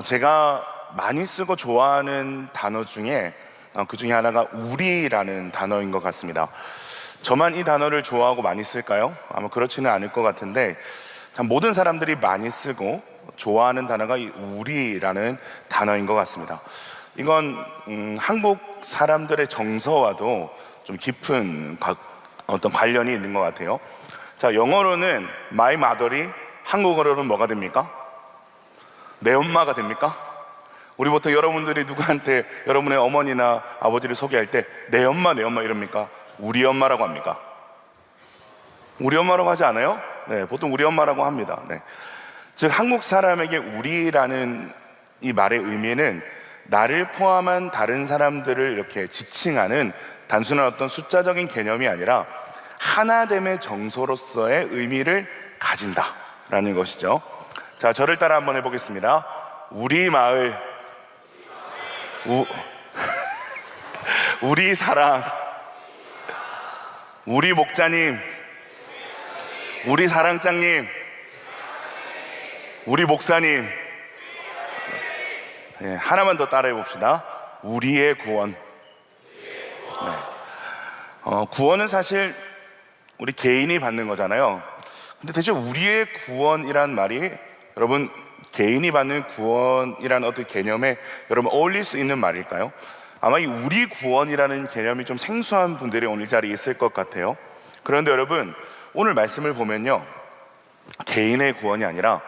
제가 많이 쓰고 좋아하는 단어 중에 그 중에 하나가 우리라는 단어인 것 같습니다. 저만 이 단어를 좋아하고 많이 쓸까요? 아마 그렇지는 않을 것 같은데 참 모든 사람들이 많이 쓰고 좋아하는 단어가 이 우리라는 단어인 것 같습니다. 이건 한국 사람들의 정서와도 좀 깊은 어떤 관련이 있는 것 같아요. 자, 영어로는 my mother이 한국어로는 뭐가 됩니까? 내 엄마가 됩니까? 우리 보통 여러분들이 누구한테 여러분의 어머니나 아버지를 소개할 때 내 엄마 이럽니까? 우리 엄마라고 합니까? 우리 엄마라고 하지 않아요? 네, 보통 우리 엄마라고 합니다. 네. 즉 한국 사람에게 우리라는 이 말의 의미는 나를 포함한 다른 사람들을 이렇게 지칭하는 단순한 어떤 숫자적인 개념이 아니라 하나됨의 정서로서의 의미를 가진다라는 것이죠. 자, 저를 따라 한번 해보겠습니다. 우리 마을, 우리 사랑, 우리 목자님, 우리 사랑장님, 우리 목사님. 네, 하나만 더 따라해 봅시다. 우리의 구원. 네. 구원은 사실 우리 개인이 받는 거잖아요. 근데 대체 우리의 구원이란 말이 여러분 개인이 받는 구원이라는 어떤 개념에 여러분 어울릴 수 있는 말일까요? 아마 이 우리 구원이라는 개념이 좀 생소한 분들이 오늘 자리에 있을 것 같아요. 그런데 여러분 오늘 말씀을 보면요, 개인의 구원이 아니라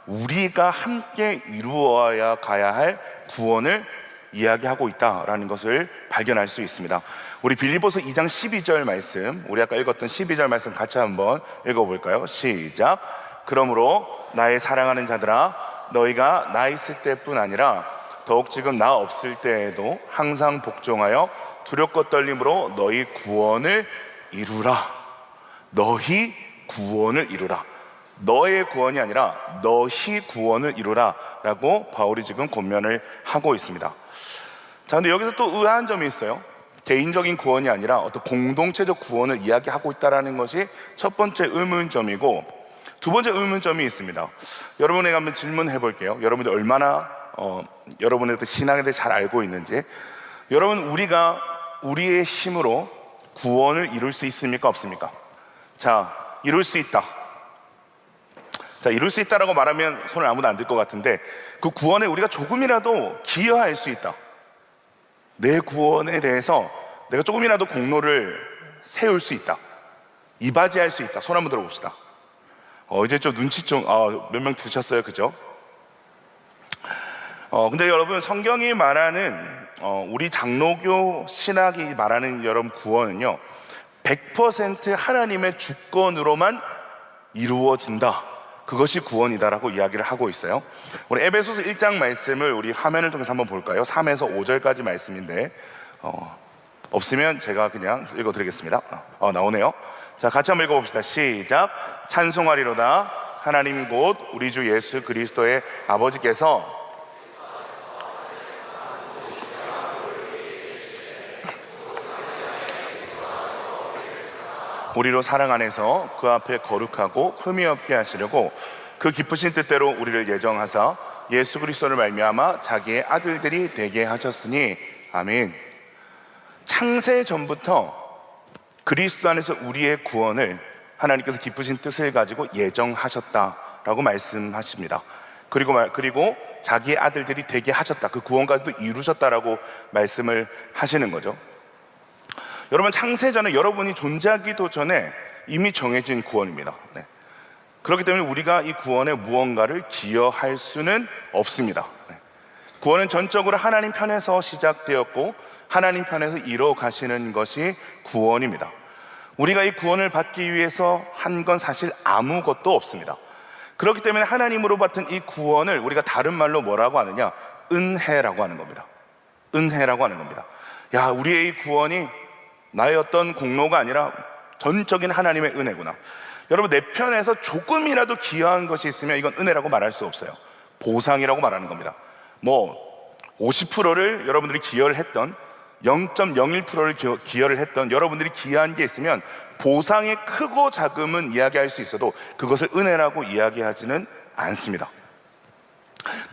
우리가 함께 이루어야 가야 할 구원을 이야기하고 있다라는 것을 발견할 수 있습니다. 우리 빌립보서 2장 12절 말씀, 우리 아까 읽었던 12절 말씀 같이 한번 읽어볼까요? 시작. 그러므로 나의 사랑하는 자들아, 너희가 나 있을 때뿐 아니라 더욱 지금 나 없을 때에도 항상 복종하여 두렵고 떨림으로 너희 구원을 이루라. 너희 구원을 이루라. 너의 구원이 아니라 너희 구원을 이루라 라고 바울이 지금 권면을 하고 있습니다. 자, 근데 여기서 또 의아한 점이 있어요. 개인적인 구원이 아니라 어떤 공동체적 구원을 이야기하고 있다는 것이 첫 번째 의문점이고, 두 번째 의문점이 있습니다. 여러분에게 한번 질문해 볼게요. 여러분들 얼마나 여러분의 신앙에 대해 잘 알고 있는지. 여러분, 우리가 우리의 힘으로 구원을 이룰 수 있습니까? 없습니까? 자, 이룰 수 있다. 자, 이룰 수 있다라고 말하면 손을 아무도 안 들 것 같은데, 그 구원에 우리가 조금이라도 기여할 수 있다. 내 구원에 대해서 내가 조금이라도 공로를 세울 수 있다. 이바지할 수 있다. 손 한번 들어봅시다. 이제 좀 눈치 좀 몇 명 드셨어요, 그죠? 근데 여러분, 성경이 말하는 우리 장로교 신학이 말하는 여러분 구원은요, 100% 하나님의 주권으로만 이루어진다. 그것이 구원이다라고 이야기를 하고 있어요. 우리 에베소서 1장 말씀을 우리 화면을 통해서 한번 볼까요? 3에서 5절까지 말씀인데 없으면 제가 그냥 읽어드리겠습니다. 나오네요. 자, 같이 한번 읽어봅시다. 시작. 찬송하리로다 하나님 곧 우리 주 예수 그리스도의 아버지께서 우리로 사랑 안에서 그 앞에 거룩하고 흠이 없게 하시려고 그 기쁘신 뜻대로 우리를 예정하사 예수 그리스도를 말미암아 자기의 아들들이 되게 하셨으니 아멘. 창세 전부터 그리스도 안에서 우리의 구원을 하나님께서 기쁘신 뜻을 가지고 예정하셨다라고 말씀하십니다. 그리고 자기의 아들들이 되게 하셨다, 그 구원까지도 이루셨다라고 말씀을 하시는 거죠. 여러분, 창세전에 여러분이 존재하기도 전에 이미 정해진 구원입니다. 네. 그렇기 때문에 우리가 이 구원에 무언가를 기여할 수는 없습니다. 네. 구원은 전적으로 하나님 편에서 시작되었고 하나님 편에서 이루어 가시는 것이 구원입니다. 우리가 이 구원을 받기 위해서 한 건 사실 아무것도 없습니다. 그렇기 때문에 하나님으로 받은 이 구원을 우리가 다른 말로 뭐라고 하느냐? 은혜라고 하는 겁니다. 은혜라고 하는 겁니다. 야, 우리의 이 구원이 나의 어떤 공로가 아니라 전적인 하나님의 은혜구나. 여러분, 내 편에서 조금이라도 기여한 것이 있으면 이건 은혜라고 말할 수 없어요. 보상이라고 말하는 겁니다. 50%를 여러분들이 기여를 했던, 0.01%를 기여를 했던 여러분들이 기여한 게 있으면 보상의 크고 작음은 이야기할 수 있어도 그것을 은혜라고 이야기하지는 않습니다.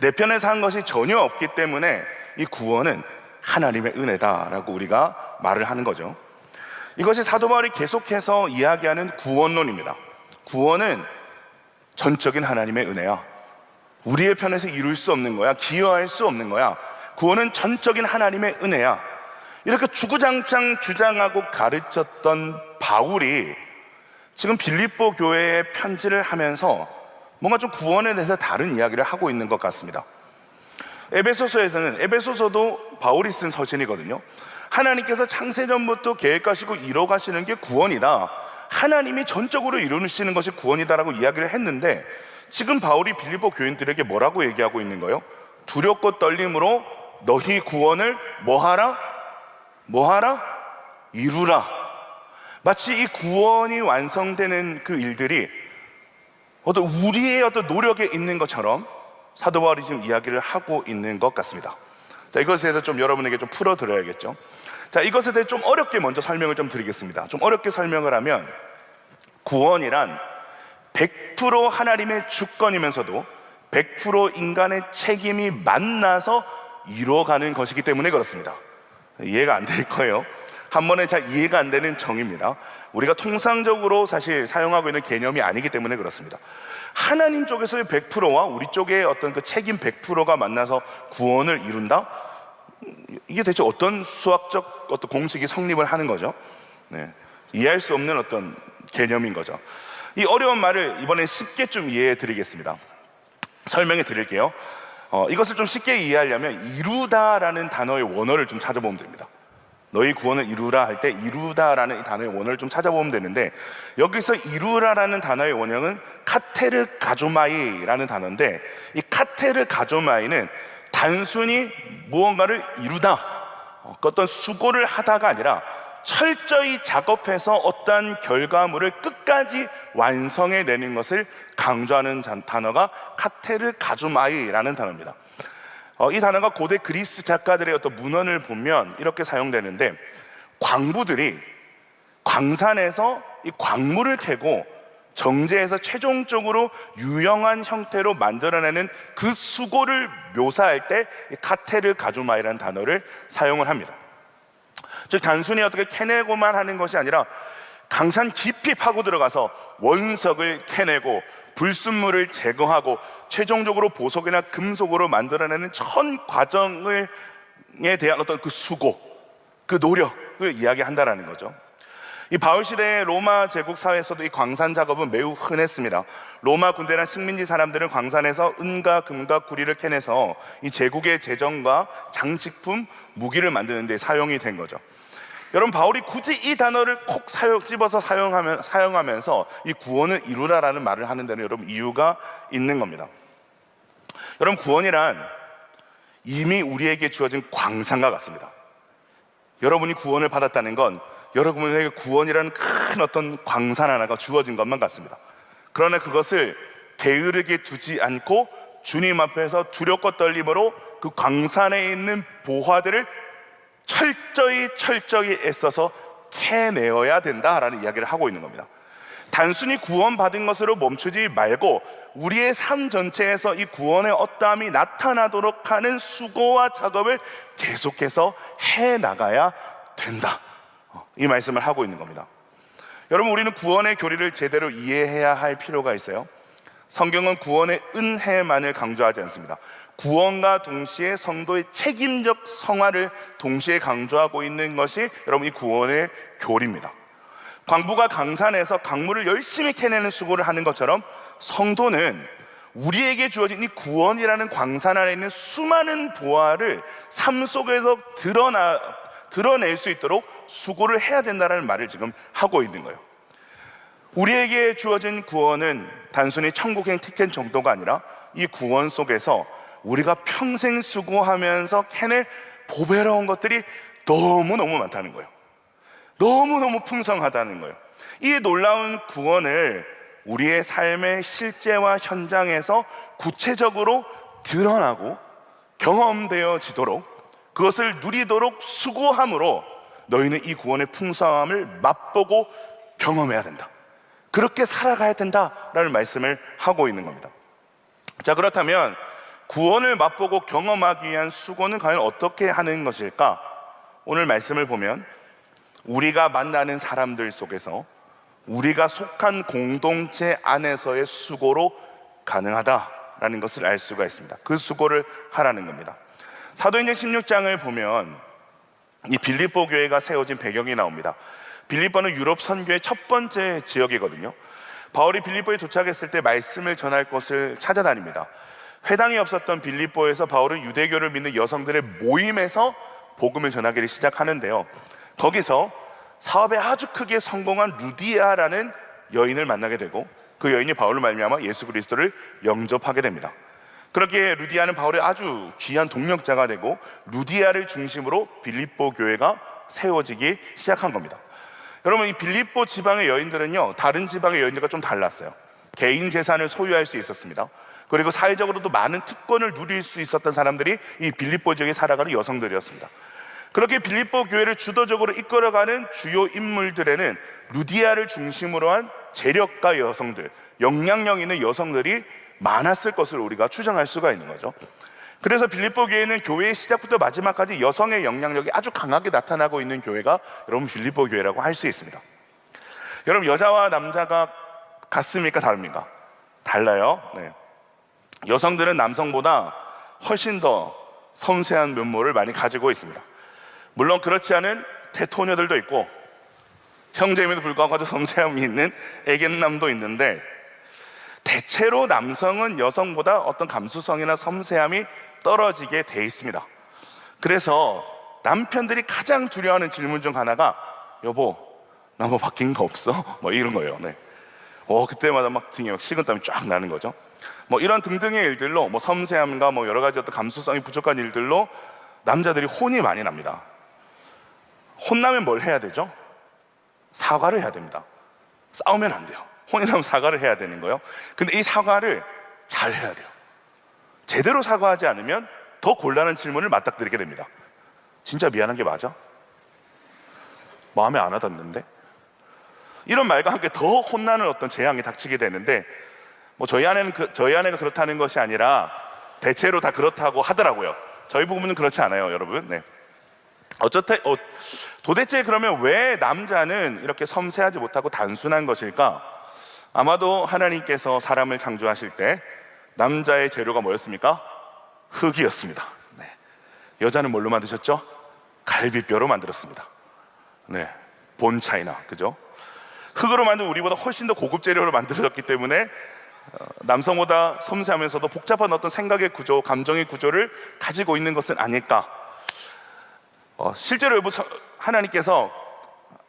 내 편에서 한 것이 전혀 없기 때문에 이 구원은 하나님의 은혜다라고 우리가 말을 하는 거죠. 이것이 사도 바울이 계속해서 이야기하는 구원론입니다. 구원은 전적인 하나님의 은혜야. 우리의 편에서 이룰 수 없는 거야. 기여할 수 없는 거야. 구원은 전적인 하나님의 은혜야. 이렇게 주구장창 주장하고 가르쳤던 바울이 지금 빌립보 교회에 편지를 하면서 뭔가 좀 구원에 대해서 다른 이야기를 하고 있는 것 같습니다. 에베소서도 바울이 쓴 서신이거든요. 하나님께서 창세전부터 계획하시고 이뤄가시는 게 구원이다. 하나님이 전적으로 이루시는 것이 구원이다라고 이야기를 했는데, 지금 바울이 빌립보 교인들에게 뭐라고 얘기하고 있는 거예요? 두렵고 떨림으로 너희 구원을 뭐하라? 이루라. 마치 이 구원이 완성되는 그 일들이 우리의 어떤 노력에 있는 것처럼 사도 바울이 지금 이야기를 하고 있는 것 같습니다. 자, 이것에 대해서 좀 여러분에게 좀 풀어드려야겠죠. 자, 이것에 대해 좀 어렵게 먼저 설명을 좀 드리겠습니다. 좀 어렵게 설명을 하면, 구원이란 100% 하나님의 주권이면서도 100% 인간의 책임이 만나서 이루어가는 것이기 때문에 그렇습니다. 이해가 안 될 거예요. 한 번에 잘 이해가 안 되는 정의입니다. 우리가 통상적으로 사실 사용하고 있는 개념이 아니기 때문에 그렇습니다. 하나님 쪽에서의 100%와 우리 쪽의 어떤 그 책임 100%가 만나서 구원을 이룬다? 이게 대체 어떤 수학적 어떤 공식이 성립을 하는 거죠? 네. 이해할 수 없는 어떤 개념인 거죠. 이 어려운 말을 이번에 쉽게 좀 이해해 드리겠습니다. 설명해 드릴게요. 이것을 좀 쉽게 이해하려면 이루다라는 단어의 원어를 좀 찾아보면 됩니다. 너희 구원을 이루라 할 때 이루다라는 이 단어의 원어를 좀 찾아보면 되는데, 여기서 이루라라는 단어의 원형은 카테르 가조마이라는 단어인데, 이 카테르 가조마이는 단순히 무언가를 이루다, 어떤 수고를 하다가 아니라 철저히 작업해서 어떠한 결과물을 끝까지 완성해내는 것을 강조하는 단어가 카테르 가조마이라는 단어입니다. 이 단어가 고대 그리스 작가들의 어떤 문헌을 보면 이렇게 사용되는데, 광부들이 광산에서 이 광물을 캐고 정제해서 최종적으로 유용한 형태로 만들어내는 그 수고를 묘사할 때 이 카테르 가조마이라는 단어를 사용을 합니다. 즉, 단순히 어떻게 캐내고만 하는 것이 아니라 강산 깊이 파고 들어가서 원석을 캐내고 불순물을 제거하고 최종적으로 보석이나 금속으로 만들어내는 전 과정에 대한 어떤 그 수고, 그 노력을 이야기한다라는 거죠. 이 바울 시대의 로마 제국 사회에서도 이 광산 작업은 매우 흔했습니다. 로마 군대나 식민지 사람들은 광산에서 은과 금과 구리를 캐내서 이 제국의 재정과 장식품, 무기를 만드는 데 사용이 된 거죠. 여러분, 바울이 굳이 이 단어를 콕 집어서 사용하면서 이 구원을 이루라라는 말을 하는 데는 여러분 이유가 있는 겁니다. 여러분, 구원이란 이미 우리에게 주어진 광산과 같습니다. 여러분이 구원을 받았다는 건 여러분에게 구원이라는 큰 어떤 광산 하나가 주어진 것만 같습니다. 그러나 그것을 게으르게 두지 않고 주님 앞에서 두렵고 떨림으로 그 광산에 있는 보화들을 철저히 애써서 캐내어야 된다라는 이야기를 하고 있는 겁니다. 단순히 구원받은 것으로 멈추지 말고 우리의 삶 전체에서 이 구원의 어떠함이 나타나도록 하는 수고와 작업을 계속해서 해나가야 된다, 이 말씀을 하고 있는 겁니다. 여러분, 우리는 구원의 교리를 제대로 이해해야 할 필요가 있어요. 성경은 구원의 은혜만을 강조하지 않습니다. 구원과 동시에 성도의 책임적 성화를 동시에 강조하고 있는 것이 여러분 이 구원의 교리입니다. 광부가 강산에서 강물을 열심히 캐내는 수고를 하는 것처럼 성도는 우리에게 주어진 이 구원이라는 광산 안에 있는 수많은 보화를 삶 속에서 드러낼 수 있도록 수고를 해야 된다는 말을 지금 하고 있는 거예요. 우리에게 주어진 구원은 단순히 천국행 티켓 정도가 아니라 이 구원 속에서 우리가 평생 수고하면서 캐낼 보배로운 것들이 너무너무 많다는 거예요. 너무너무 풍성하다는 거예요. 이 놀라운 구원을 우리의 삶의 실제와 현장에서 구체적으로 드러나고 경험되어지도록, 그것을 누리도록 수고함으로 너희는 이 구원의 풍성함을 맛보고 경험해야 된다, 그렇게 살아가야 된다라는 말씀을 하고 있는 겁니다. 자, 그렇다면 구원을 맛보고 경험하기 위한 수고는 과연 어떻게 하는 것일까? 오늘 말씀을 보면 우리가 만나는 사람들 속에서 우리가 속한 공동체 안에서의 수고로 가능하다라는 것을 알 수가 있습니다. 그 수고를 하라는 겁니다. 사도행전 16장을 보면 이 빌립보 교회가 세워진 배경이 나옵니다. 빌립보는 유럽 선교의 첫 번째 지역이거든요. 바울이 빌립보에 도착했을 때 말씀을 전할 곳을 찾아다닙니다. 회당이 없었던 빌립보에서 바울은 유대교를 믿는 여성들의 모임에서 복음을 전하기를 시작하는데요. 거기서 사업에 아주 크게 성공한 루디아라는 여인을 만나게 되고 그 여인이 바울로 말미암아 예수 그리스도를 영접하게 됩니다. 그렇게 루디아는 바울의 아주 귀한 동력자가 되고 루디아를 중심으로 빌립보 교회가 세워지기 시작한 겁니다. 여러분, 이 빌립보 지방의 여인들은요, 다른 지방의 여인들과 좀 달랐어요. 개인 재산을 소유할 수 있었습니다. 그리고 사회적으로도 많은 특권을 누릴 수 있었던 사람들이 이 빌립보 지역에 살아가는 여성들이었습니다. 그렇게 빌립보 교회를 주도적으로 이끌어가는 주요 인물들에는 루디아를 중심으로 한 재력가 여성들, 영향력 있는 여성들이 많았을 것을 우리가 추정할 수가 있는 거죠. 그래서 빌립보 교회는 교회의 시작부터 마지막까지 여성의 영향력이 아주 강하게 나타나고 있는 교회가 여러분 빌립보 교회라고 할 수 있습니다. 여러분, 여자와 남자가 같습니까? 다릅니까? 달라요. 네. 여성들은 남성보다 훨씬 더 섬세한 면모를 많이 가지고 있습니다. 물론 그렇지 않은 테토녀들도 있고 형제임에도 불구하고 아주 섬세함이 있는 애견남도 있는데, 대체로 남성은 여성보다 어떤 감수성이나 섬세함이 떨어지게 돼 있습니다. 그래서 남편들이 가장 두려워하는 질문 중 하나가 여보, 나 뭐 바뀐 거 없어? 뭐 이런 거예요. 네. 그때마다 막 등에 막 식은땀이 쫙 나는 거죠. 뭐 이런 등등의 일들로, 뭐 섬세함과 뭐 여러 가지 어떤 감수성이 부족한 일들로 남자들이 혼이 많이 납니다. 혼나면 뭘 해야 되죠? 사과를 해야 됩니다. 싸우면 안 돼요. 혼이 나면 사과를 해야 되는 거예요. 근데 이 사과를 잘 해야 돼요. 제대로 사과하지 않으면 더 곤란한 질문을 맞닥뜨리게 됩니다. 진짜 미안한 게 맞아? 마음에 안 와닿는데? 이런 말과 함께 더 혼나는 어떤 재앙이 닥치게 되는데, 뭐 저희 아내가 그렇다는 것이 아니라 대체로 다 그렇다고 하더라고요. 저희 부부는 그렇지 않아요, 여러분. 네. 도대체 그러면 왜 남자는 이렇게 섬세하지 못하고 단순한 것일까? 아마도 하나님께서 사람을 창조하실 때 남자의 재료가 뭐였습니까? 흙이었습니다. 네. 여자는 뭘로 만드셨죠? 갈비뼈로 만들었습니다. 네. 본차이나, 그죠? 흙으로 만든 우리보다 훨씬 더 고급 재료로 만들어졌기 때문에 남성보다 섬세하면서도 복잡한 어떤 생각의 구조, 감정의 구조를 가지고 있는 것은 아닐까? 실제로 하나님께서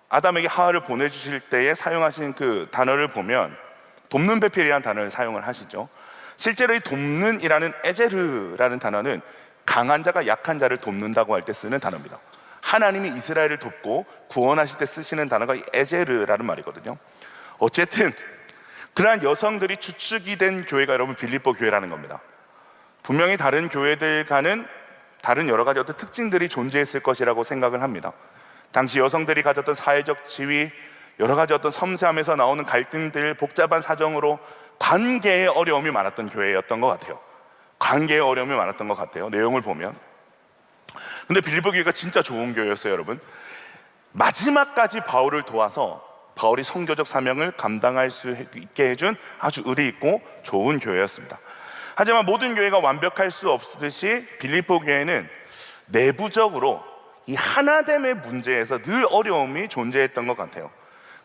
아담에게 하와를 보내주실 때에 사용하신 그 단어를 보면 돕는 배필이라는 단어를 사용을 하시죠. 실제로 이 돕는이라는 에제르라는 단어는 강한 자가 약한 자를 돕는다고 할 때 쓰는 단어입니다. 하나님이 이스라엘을 돕고 구원하실 때 쓰시는 단어가 이 에제르라는 말이거든요. 어쨌든 그러한 여성들이 주축이 된 교회가 여러분 빌립보 교회라는 겁니다. 분명히 다른 교회들과는 다른 여러 가지 어떤 특징들이 존재했을 것이라고 생각을 합니다. 당시 여성들이 가졌던 사회적 지위, 여러 가지 어떤 섬세함에서 나오는 갈등들, 복잡한 사정으로 관계에 어려움이 많았던 교회였던 것 같아요. 관계에 어려움이 많았던 것 같아요, 내용을 보면. 근데 빌립보 교회가 진짜 좋은 교회였어요, 여러분. 마지막까지 바울을 도와서 바울이 선교적 사명을 감당할 수 있게 해준 아주 의리 있고 좋은 교회였습니다. 하지만 모든 교회가 완벽할 수 없듯이 빌립보 교회는 내부적으로 이 하나됨의 문제에서 늘 어려움이 존재했던 것 같아요.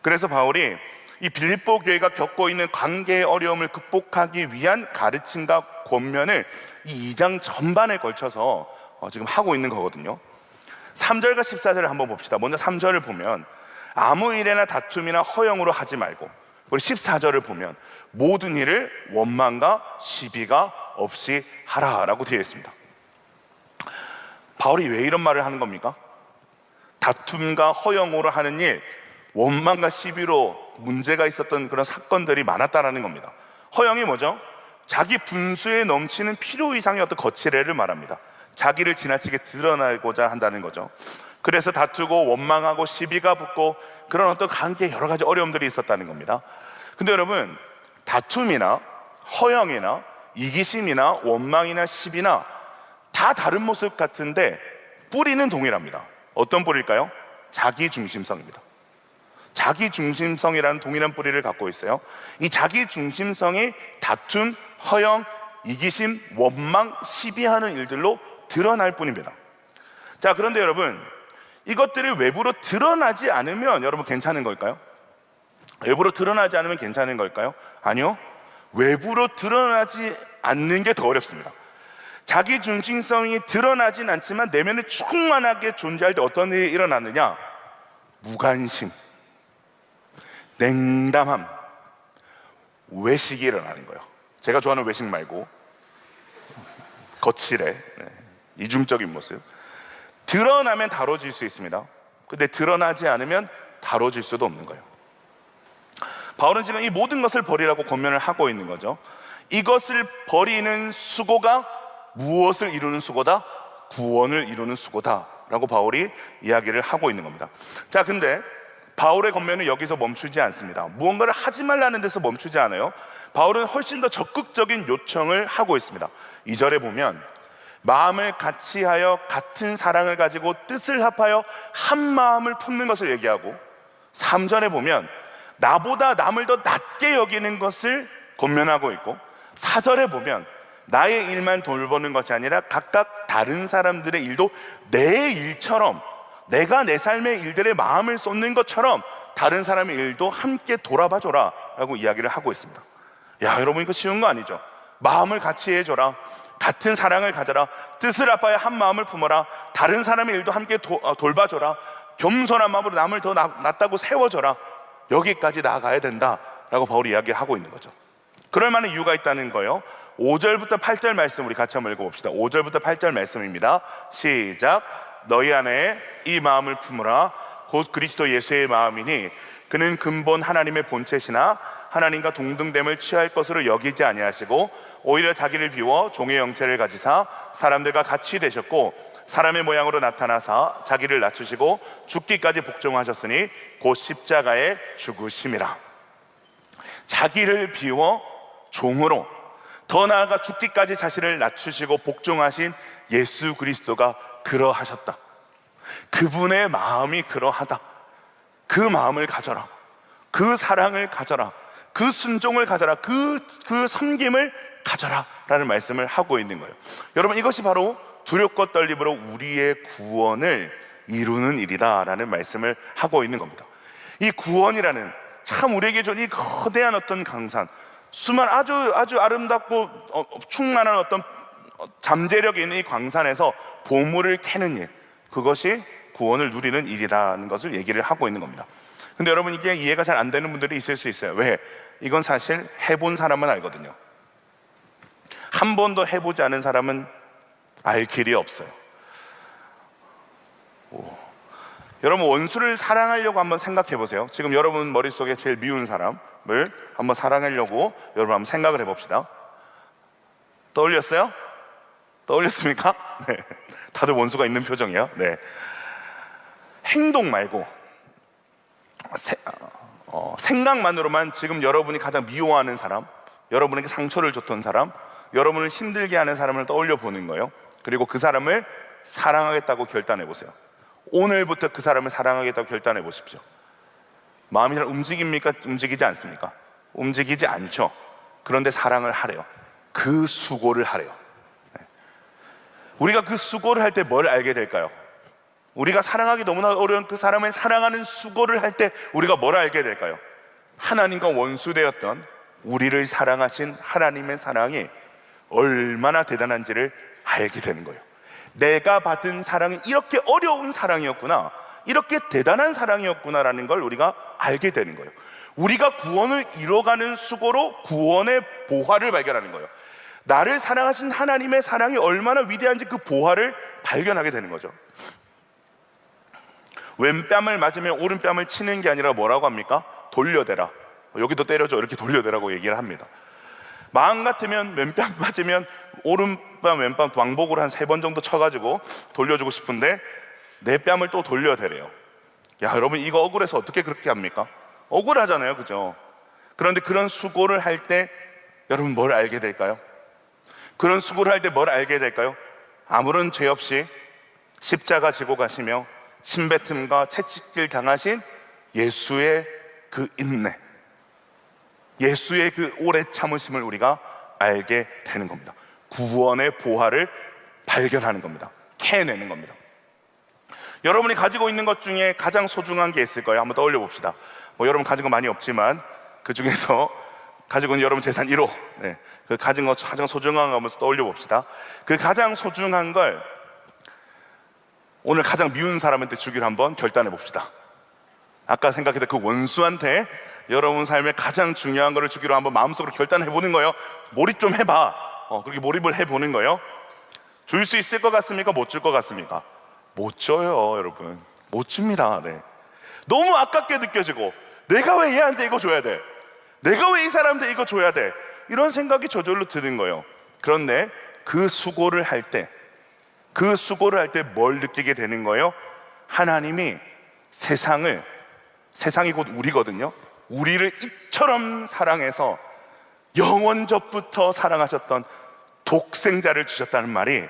그래서 바울이 이 빌립보 교회가 겪고 있는 관계의 어려움을 극복하기 위한 가르침과 권면을 이 2장 전반에 걸쳐서 지금 하고 있는 거거든요. 3절과 14절을 한번 봅시다. 먼저 3절을 보면 아무 일에나 다툼이나 허영으로 하지 말고, 우리 14절을 보면 모든 일을 원망과 시비가 없이 하라라고 되어 있습니다. 바울이 왜 이런 말을 하는 겁니까? 다툼과 허영으로 하는 일, 원망과 시비로 문제가 있었던 그런 사건들이 많았다라는 겁니다. 허영이 뭐죠? 자기 분수에 넘치는 필요 이상의 어떤 거칠애를 말합니다. 자기를 지나치게 드러내고자 한다는 거죠. 그래서 다투고 원망하고 시비가 붙고 그런 어떤 관계에 여러 가지 어려움들이 있었다는 겁니다. 근데 여러분, 다툼이나 허영이나 이기심이나 원망이나 시비나 다 다른 모습 같은데 뿌리는 동일합니다. 어떤 뿌리일까요? 자기중심성입니다. 자기중심성이라는 동일한 뿌리를 갖고 있어요. 이 자기중심성이 다툼, 허영, 이기심, 원망, 시비하는 일들로 드러날 뿐입니다. 자, 그런데 여러분, 이것들이 외부로 드러나지 않으면 여러분 괜찮은 걸까요? 외부로 드러나지 않으면 괜찮은 걸까요? 아니요. 외부로 드러나지 않는 게 더 어렵습니다. 자기 중심성이 드러나진 않지만 내면에 충만하게 존재할 때 어떤 일이 일어나느냐? 무관심, 냉담함, 외식이 일어나는 거예요. 제가 좋아하는 외식 말고 거칠에 이중적인 모습. 드러나면 다뤄질 수 있습니다. 근데 드러나지 않으면 다뤄질 수도 없는 거예요. 바울은 지금 이 모든 것을 버리라고 권면을 하고 있는 거죠. 이것을 버리는 수고가 무엇을 이루는 수고다? 구원을 이루는 수고다 라고 바울이 이야기를 하고 있는 겁니다. 자, 근데 바울의 권면은 여기서 멈추지 않습니다. 무언가를 하지 말라는 데서 멈추지 않아요. 바울은 훨씬 더 적극적인 요청을 하고 있습니다. 2절에 보면 마음을 같이하여 같은 사랑을 가지고 뜻을 합하여 한 마음을 품는 것을 얘기하고, 3절에 보면 나보다 남을 더 낮게 여기는 것을 권면하고 있고, 4절에 보면 나의 일만 돌보는 것이 아니라 각각 다른 사람들의 일도 내 일처럼, 내가 내 삶의 일들에 마음을 쏟는 것처럼 다른 사람의 일도 함께 돌아봐줘라 라고 이야기를 하고 있습니다. 야, 여러분, 이거 쉬운 거 아니죠? 마음을 같이 해줘라, 같은 사랑을 가져라, 뜻을 합하여 한 마음을 품어라, 다른 사람의 일도 함께 돌봐줘라, 겸손한 마음으로 남을 더 낫다고 세워줘라, 여기까지 나아가야 된다라고 바울이 이야기하고 있는 거죠. 그럴 만한 이유가 있다는 거예요. 5절부터 8절 말씀 우리 같이 한번 읽어봅시다. 5절부터 8절 말씀입니다. 시작. 너희 안에 이 마음을 품으라. 곧 그리스도 예수의 마음이니 그는 근본 하나님의 본체시나 하나님과 동등됨을 취할 것으로 여기지 아니하시고 오히려 자기를 비워 종의 형체를 가지사 사람들과 같이 되셨고 사람의 모양으로 나타나사 자기를 낮추시고 죽기까지 복종하셨으니 곧 십자가에 죽으심이라. 자기를 비워 종으로, 더 나아가 죽기까지 자신을 낮추시고 복종하신 예수 그리스도가 그러하셨다. 그분의 마음이 그러하다. 그 마음을 가져라. 그 사랑을 가져라. 그 순종을 가져라. 그 섬김을 가져라 라는 말씀을 하고 있는 거예요. 여러분, 이것이 바로 두렵고 떨림으로 우리의 구원을 이루는 일이다 라는 말씀을 하고 있는 겁니다. 이 구원이라는 참 우리에게 준 이 거대한 어떤 강산, 수많은 아주 아름답고 충만한 어떤 잠재력이 있는 이 광산에서 보물을 캐는 일, 그것이 구원을 누리는 일이라는 것을 얘기를 하고 있는 겁니다. 근데 여러분, 이게 이해가 잘 안 되는 분들이 있을 수 있어요. 왜? 이건 사실 해본 사람은 알거든요. 한 번도 해보지 않은 사람은 알 길이 없어요. 여러분, 원수를 사랑하려고 한번 생각해 보세요. 지금 여러분 머릿속에 제일 미운 사람을 한번 사랑하려고 여러분 한번 생각을 해봅시다. 떠올렸어요? 떠올렸습니까? 네. 다들 원수가 있는 표정이에요. 네. 행동 말고 생각만으로만 지금 여러분이 가장 미워하는 사람, 여러분에게 상처를 줬던 사람, 여러분을 힘들게 하는 사람을 떠올려 보는 거예요. 그리고 그 사람을 사랑하겠다고 결단해 보세요. 오늘부터 그 사람을 사랑하겠다고 결단해 보십시오. 마음이 잘 움직입니까? 움직이지 않습니까? 움직이지 않죠. 그런데 사랑을 하래요. 그 수고를 하래요. 우리가 그 수고를 할 때 뭘 알게 될까요? 우리가 사랑하기 너무나 어려운 그 사람을 사랑하는 수고를 할 때 우리가 뭘 알게 될까요? 하나님과 원수되었던 우리를 사랑하신 하나님의 사랑이 얼마나 대단한지를 알게 되는 거예요. 내가 받은 사랑이 이렇게 어려운 사랑이었구나, 이렇게 대단한 사랑이었구나라는 걸 우리가 알게 되는 거예요. 우리가 구원을 이뤄가는 수고로 구원의 보화를 발견하는 거예요. 나를 사랑하신 하나님의 사랑이 얼마나 위대한지 그 보화를 발견하게 되는 거죠. 왼뺨을 맞으면 오른뺨을 치는 게 아니라 뭐라고 합니까? 돌려대라. 여기도 때려줘, 이렇게 돌려대라고 얘기를 합니다. 마음 같으면 왼뺨 맞으면 오른뺨 왼뺨 왕복으로 한 3번 정도 쳐가지고 돌려주고 싶은데 내 뺨을 또 돌려대래요. 야, 여러분, 이거 억울해서 어떻게 그렇게 합니까? 억울하잖아요, 그죠? 그런데 그런 수고를 할 때 여러분 뭘 알게 될까요? 그런 수고를 할 때 뭘 알게 될까요? 아무런 죄 없이 십자가 지고 가시며 침뱉음과 채찍질 당하신 예수의 그 인내, 예수의 그 오래 참으심을 우리가 알게 되는 겁니다. 구원의 보화를 발견하는 겁니다. 캐내는 겁니다. 여러분이 가지고 있는 것 중에 가장 소중한 게 있을 거예요. 한번 떠올려 봅시다. 여러분 가진 거 많이 없지만 그 중에서 가지고 있는 여러분 재산 1호, 그 가진 거 가장 소중한 거 한번 떠올려 봅시다. 그 가장 소중한 걸 오늘 가장 미운 사람한테 주기로 한번 결단해 봅시다. 아까 생각했던 그 원수한테 여러분 삶에 가장 중요한 거를 주기로 한번 마음속으로 결단해 보는 거예요. 몰입 좀 해봐. 그렇게 몰입을 해 보는 거예요. 줄 수 있을 것 같습니까? 못 줄 것 같습니까? 못 줘요, 여러분. 못 줍니다. 너무 아깝게 느껴지고, 내가 왜 얘한테 이거 줘야 돼? 내가 왜 이 사람한테 이거 줘야 돼? 이런 생각이 저절로 드는 거예요. 그런데 그 수고를 할 때 뭘 느끼게 되는 거예요? 하나님이 세상이 곧 우리거든요. 우리를 이처럼 사랑해서 영원전부터 사랑하셨던 독생자를 주셨다는 말이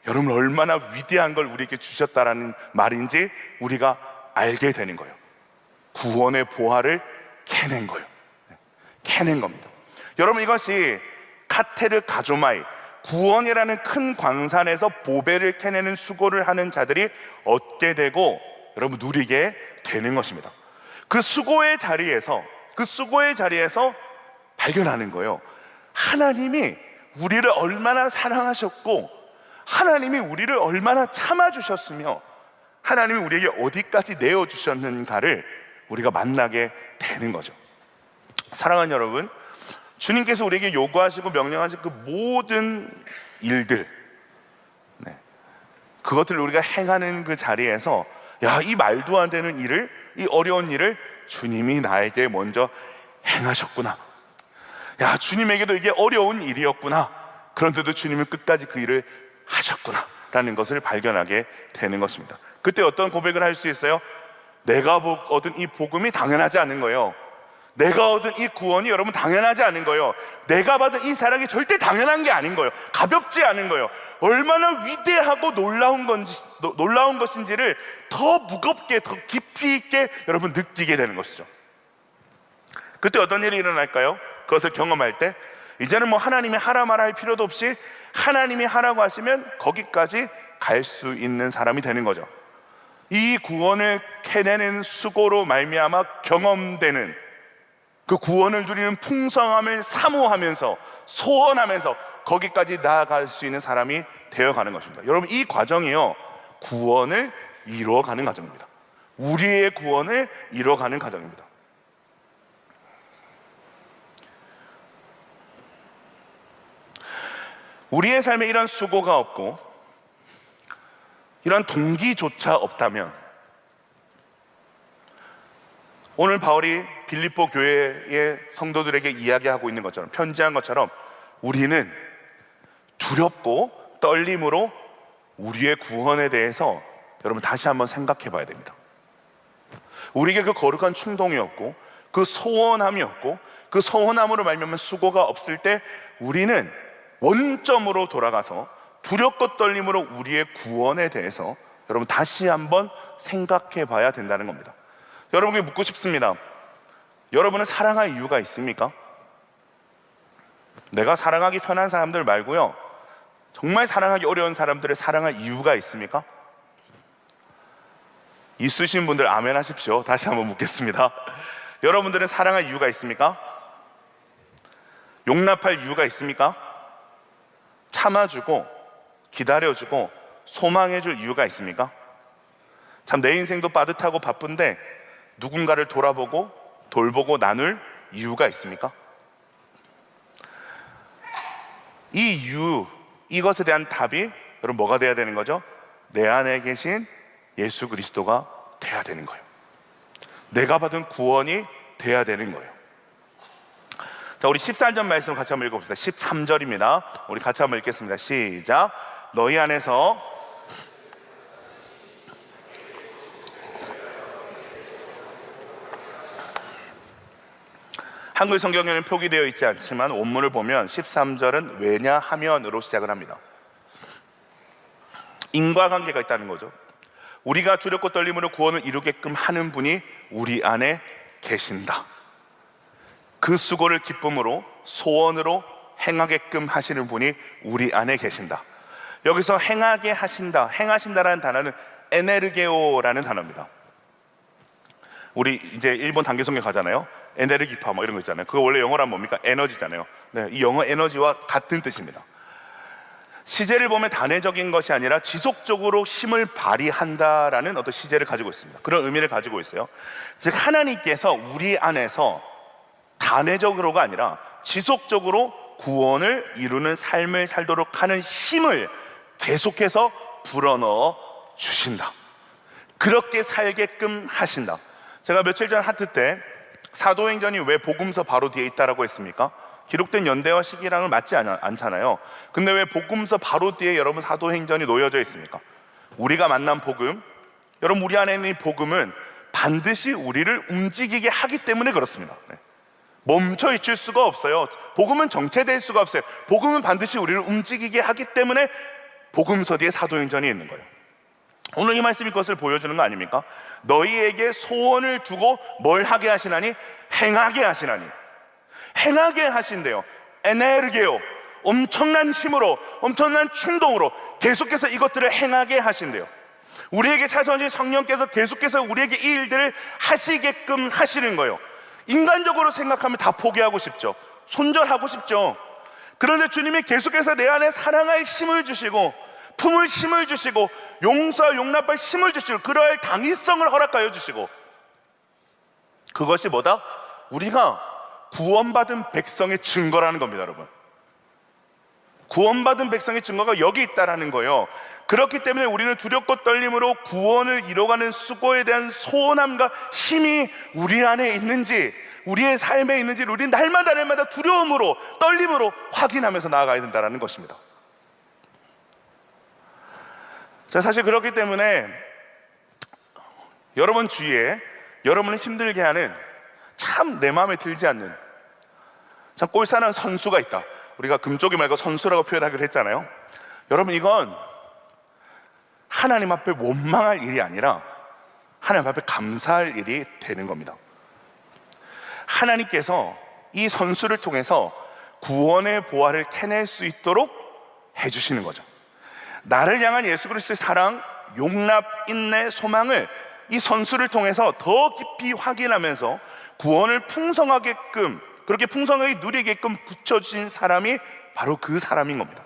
여러분 얼마나 위대한 걸 우리에게 주셨다라는 말인지 우리가 알게 되는 거예요. 구원의 보화를 캐낸 거예요. 캐낸 겁니다. 여러분, 이것이 카테르 가조마이, 구원이라는 큰 광산에서 보배를 캐내는 수고를 하는 자들이 얻게 되고 여러분 누리게 되는 것입니다. 그 수고의 자리에서 발견하는 거예요. 하나님이 우리를 얼마나 사랑하셨고, 하나님이 우리를 얼마나 참아주셨으며, 하나님이 우리에게 어디까지 내어주셨는가를 우리가 만나게 되는 거죠. 사랑하는 여러분, 주님께서 우리에게 요구하시고 명령하신 그 모든 일들, 그것들을 우리가 행하는 그 자리에서 이 말도 안 되는 일을, 이 어려운 일을 주님이 나에게 먼저 행하셨구나. 주님에게도 이게 어려운 일이었구나. 그런데도 주님은 끝까지 그 일을 하셨구나 라는 것을 발견하게 되는 것입니다. 그때 어떤 고백을 할 수 있어요? 내가 얻은 이 복음이 당연하지 않은 거예요. 내가 얻은 이 구원이 여러분 당연하지 않은 거예요. 내가 받은 이 사랑이 절대 당연한 게 아닌 거예요. 가볍지 않은 거예요. 얼마나 위대하고 놀라운 것인지를 더 무겁게, 더 깊이 있게 여러분 느끼게 되는 것이죠. 그때 어떤 일이 일어날까요? 그것을 경험할 때 이제는 하나님이 하라 말아 할 필요도 없이 하나님이 하라고 하시면 거기까지 갈 수 있는 사람이 되는 거죠. 이 구원을 캐내는 수고로 말미암아 경험되는 그 구원을 누리는 풍성함을 사모하면서 소원하면서 거기까지 나아갈 수 있는 사람이 되어가는 것입니다. 여러분, 이 과정이요, 구원을 이루어가는 과정입니다. 우리의 구원을 이루어가는 과정입니다. 우리의 삶에 이런 수고가 없고 이런 동기조차 없다면, 오늘 바울이 빌립보 교회의 성도들에게 이야기하고 있는 것처럼, 편지한 것처럼 우리는 두렵고 떨림으로 우리의 구원에 대해서 여러분 다시 한번 생각해 봐야 됩니다. 우리에게 그 거룩한 충동이었고 그 소원함이었고 그 소원함으로 말미암은 수고가 없을 때 우리는 원점으로 돌아가서 두렵고 떨림으로 우리의 구원에 대해서 여러분 다시 한번 생각해 봐야 된다는 겁니다. 여러분께 묻고 싶습니다. 여러분은 사랑할 이유가 있습니까? 내가 사랑하기 편한 사람들 말고요, 정말 사랑하기 어려운 사람들을 사랑할 이유가 있습니까? 있으신 분들 아멘 하십시오. 다시 한번 묻겠습니다. 여러분들은 사랑할 이유가 있습니까? 용납할 이유가 있습니까? 참아주고 기다려주고 소망해줄 이유가 있습니까? 참 내 인생도 빠듯하고 바쁜데 누군가를 돌보고 나눌 이유가 있습니까? 이 이유, 이것에 대한 답이 여러분 뭐가 돼야 되는 거죠? 내 안에 계신 예수 그리스도가 돼야 되는 거예요. 내가 받은 구원이 돼야 되는 거예요. 자, 우리 14절 말씀 같이 한번 읽어봅시다. 13절입니다. 우리 같이 한번 읽겠습니다. 시작. 너희 안에서 한글 성경에는 표기되어 있지 않지만 원문을 보면 13절은 왜냐하면으로 시작을 합니다. 인과관계가 있다는 거죠. 우리가 두렵고 떨림으로 구원을 이루게끔 하는 분이 우리 안에 계신다. 그 수고를 기쁨으로 소원으로 행하게끔 하시는 분이 우리 안에 계신다. 여기서 행하게 하신다, 행하신다라는 단어는 에네르게오라는 단어입니다. 우리 이제 일본 단계성경 가잖아요. 에네르기파 뭐 이런 거 있잖아요. 그거 원래 영어로 하면 뭡니까? 에너지잖아요. 네, 이 영어 에너지와 같은 뜻입니다. 시제를 보면 단회적인 것이 아니라 지속적으로 힘을 발휘한다라는 어떤 시제를 가지고 있습니다. 그런 의미를 가지고 있어요. 즉 하나님께서 우리 안에서 단회적으로가 아니라 지속적으로 구원을 이루는 삶을 살도록 하는 힘을 계속해서 불어넣어 주신다. 그렇게 살게끔 하신다. 제가 며칠 전 하트 때 사도행전이 왜 복음서 바로 뒤에 있다라고 했습니까? 기록된 연대와 시기랑은 맞지 않잖아요. 근데 왜 복음서 바로 뒤에 여러분 사도행전이 놓여져 있습니까? 우리가 만난 복음, 여러분 우리 안에 있는 이 복음은 반드시 우리를 움직이게 하기 때문에 그렇습니다. 네. 멈춰 있을 수가 없어요. 복음은 정체될 수가 없어요. 복음은 반드시 우리를 움직이게 하기 때문에 복음서 뒤에 사도행전이 있는 거예요. 오늘 이 말씀이 그것을 보여주는 거 아닙니까? 너희에게 소원을 두고 뭘 하게 하시나니? 행하게 하시나니. 행하게 하신대요. 에네르게요. 엄청난 힘으로, 엄청난 충동으로 계속해서 이것들을 행하게 하신대요. 우리에게 찾아오신 성령께서 계속해서 우리에게 이 일들을 하시게끔 하시는 거예요. 인간적으로 생각하면 다 포기하고 싶죠. 손절하고 싶죠. 그런데 주님이 계속해서 내 안에 사랑할 힘을 주시고 품을 힘을 주시고 용서 용납할 힘을 주시고 그러할 당위성을 허락하여 주시고, 그것이 뭐다? 우리가 구원받은 백성의 증거라는 겁니다. 여러분, 구원받은 백성의 증거가 여기 있다라는 거예요. 그렇기 때문에 우리는 두렵고 떨림으로 구원을 이뤄가는 수고에 대한 소원함과 힘이 우리 안에 있는지, 우리의 삶에 있는지를 우리는 날마다 두려움으로 떨림으로 확인하면서 나아가야 된다는 것입니다. 자, 사실 그렇기 때문에 여러분 주위에 여러분을 힘들게 하는, 참 내 마음에 들지 않는 참 꼴사나운 선수가 있다. 우리가 금쪽이 말고 선수라고 표현하기로 했잖아요. 여러분, 이건 하나님 앞에 원망할 일이 아니라 하나님 앞에 감사할 일이 되는 겁니다. 하나님께서 이 선수를 통해서 구원의 보화를 캐낼 수 있도록 해주시는 거죠. 나를 향한 예수 그리스도의 사랑, 용납, 인내, 소망을 이 선수를 통해서 더 깊이 확인하면서 구원을 풍성하게끔, 그렇게 풍성하게 누리게끔 붙여주신 사람이 바로 그 사람인 겁니다.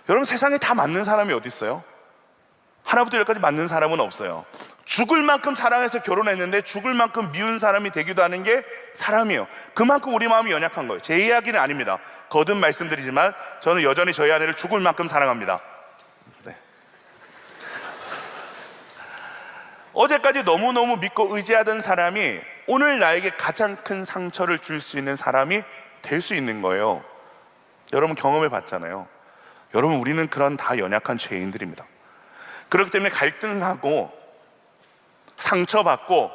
여러분, 세상에 다 맞는 사람이 어디 있어요? 하나부터 열까지 맞는 사람은 없어요. 죽을 만큼 사랑해서 결혼했는데 죽을 만큼 미운 사람이 되기도 하는 게 사람이에요. 그만큼 우리 마음이 연약한 거예요. 제 이야기는 아닙니다. 거듭 말씀드리지만 저는 여전히 저희 아내를 죽을 만큼 사랑합니다. 네. 어제까지 너무너무 믿고 의지하던 사람이 오늘 나에게 가장 큰 상처를 줄 수 있는 사람이 될 수 있는 거예요. 여러분 경험해 봤잖아요. 여러분, 우리는 그런 다 연약한 죄인들입니다. 그렇기 때문에 갈등하고 상처받고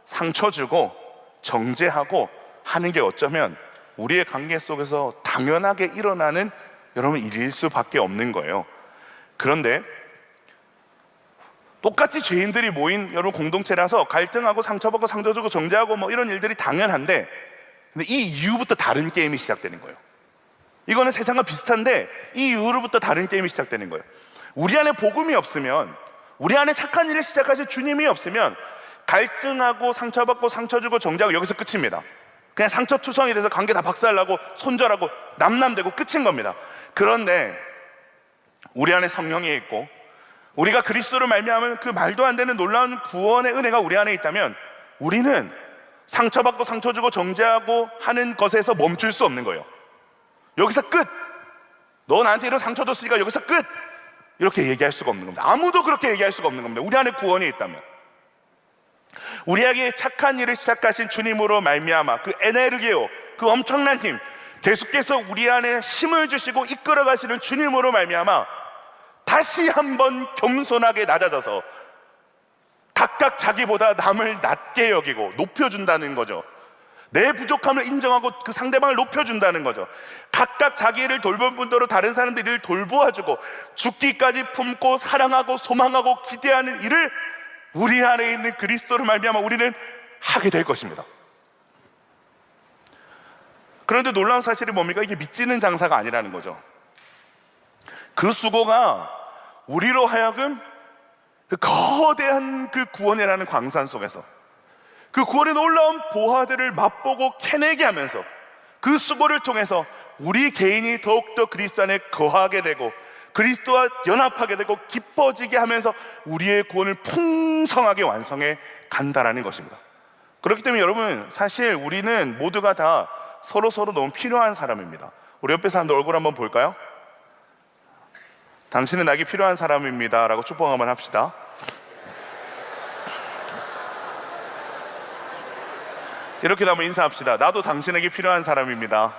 상처 주고 정죄하고 하는 게 어쩌면 우리의 관계 속에서 당연하게 일어나는 여러분 일일 수밖에 없는 거예요. 그런데 똑같이 죄인들이 모인 여러분 공동체라서 갈등하고 상처받고 상처 주고 정죄하고 뭐 이런 일들이 당연한데, 근데 이 이후부터 다른 게임이 시작되는 거예요. 이거는 세상과 비슷한데 이 이후로부터 다른 게임이 시작되는 거예요. 우리 안에 복음이 없으면, 우리 안에 착한 일을 시작하실 주님이 없으면 갈등하고 상처받고 상처 주고 정죄하고 여기서 끝입니다. 그냥 상처투성이 돼서 관계 다 박살나고 손절하고 남남되고 끝인 겁니다. 그런데 우리 안에 성령이 있고 우리가 그리스도를 말미암은 그 말도 안 되는 놀라운 구원의 은혜가 우리 안에 있다면 우리는 상처받고 상처 주고 정죄하고 하는 것에서 멈출 수 없는 거예요. 여기서 끝! 너 나한테 이런 상처 줬으니까 여기서 끝! 이렇게 얘기할 수가 없는 겁니다. 아무도 그렇게 얘기할 수가 없는 겁니다. 우리 안에 구원이 있다면. 우리에게 착한 일을 시작하신 주님으로 말미암아 그 에네르게요, 그 엄청난 힘, 계속해서 우리 안에 힘을 주시고 이끌어 가시는 주님으로 말미암아 다시 한번 겸손하게 낮아져서 각각 자기보다 남을 낮게 여기고 높여준다는 거죠. 내 부족함을 인정하고 그 상대방을 높여준다는 거죠. 각각 자기 일을 돌볼 분대로 다른 사람들 일을 돌보아주고 죽기까지 품고 사랑하고 소망하고 기대하는 일을 우리 안에 있는 그리스도를 말미암아 우리는 하게 될 것입니다. 그런데 놀라운 사실이 뭡니까? 이게 믿지는 장사가 아니라는 거죠. 그 수고가 우리로 하여금 그 거대한 그 구원이라는 광산 속에서 그 구원의 놀라운 보화들을 맛보고 캐내게 하면서 그 수고를 통해서 우리 개인이 더욱더 그리스도 안에 거하게 되고 그리스도와 연합하게 되고 기뻐지게 하면서 우리의 구원을 풍성하게 완성해 간다라는 것입니다. 그렇기 때문에 여러분, 사실 우리는 모두가 다 서로 너무 필요한 사람입니다. 우리 옆에 사람들 얼굴 한번 볼까요? 당신은 나에게 필요한 사람입니다 라고 축복 한번 합시다. 이렇게도 한번 인사합시다. 나도 당신에게 필요한 사람입니다.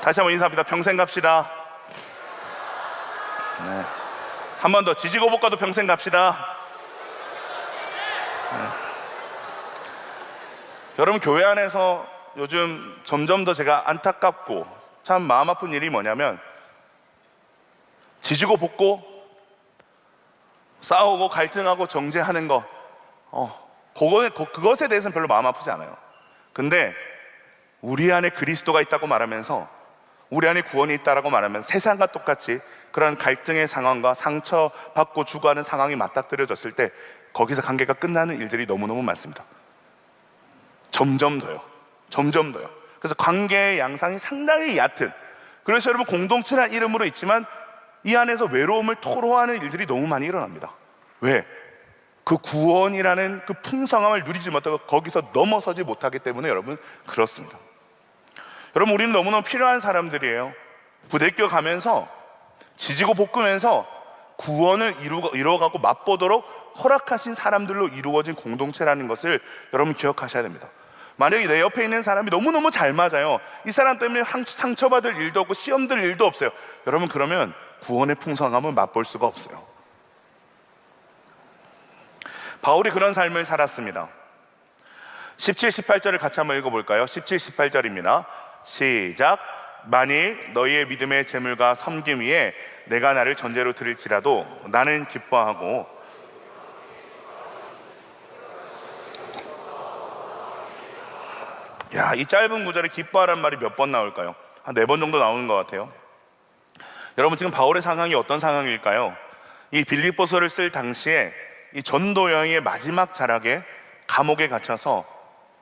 다시 한번 인사합니다. 평생 갑시다. 네. 한 번 더. 지지고 볶아도 평생 갑시다. 네. 여러분, 교회 안에서 요즘 점점 더 제가 안타깝고 참 마음 아픈 일이 뭐냐면, 지지고 볶고 싸우고 갈등하고 정죄하는 거, 그것에 대해서는 별로 마음 아프지 않아요. 근데 우리 안에 그리스도가 있다고 말하면서, 우리 안에 구원이 있다라고 말하면 세상과 똑같이 그런 갈등의 상황과 상처받고 죽어가는 상황이 맞닥뜨려졌을 때 거기서 관계가 끝나는 일들이 너무너무 많습니다. 점점 더요. 그래서 관계의 양상이 상당히 얕은, 그래서 여러분, 공동체란 이름으로 있지만 이 안에서 외로움을 토로하는 일들이 너무 많이 일어납니다. 왜? 그 구원이라는 그 풍성함을 누리지 못하고 거기서 넘어서지 못하기 때문에 여러분, 그렇습니다. 여러분, 우리는 너무너무 필요한 사람들이에요. 부대껴 가면서 지지고 볶으면서 구원을 이루어가고 맛보도록 허락하신 사람들로 이루어진 공동체라는 것을 여러분 기억하셔야 됩니다. 만약에 내 옆에 있는 사람이 너무너무 잘 맞아요. 이 사람 때문에 상처받을 일도 없고 시험 들 일도 없어요. 여러분, 그러면 구원의 풍성함을 맛볼 수가 없어요. 바울이 그런 삶을 살았습니다. 17, 18절을 같이 한번 읽어볼까요? 17, 18절입니다. 시작. 만일 너희의 믿음의 재물과 섬김 위에 내가 나를 전제로 드릴지라도 나는 기뻐하고, 야, 이 짧은 구절에 기뻐하란 말이 몇 번 나올까요? 한 4번 정도 나오는 것 같아요. 여러분, 지금 바울의 상황이 어떤 상황일까요? 이 빌립보서를 쓸 당시에 이 전도 여행의 마지막 자락에 감옥에 갇혀서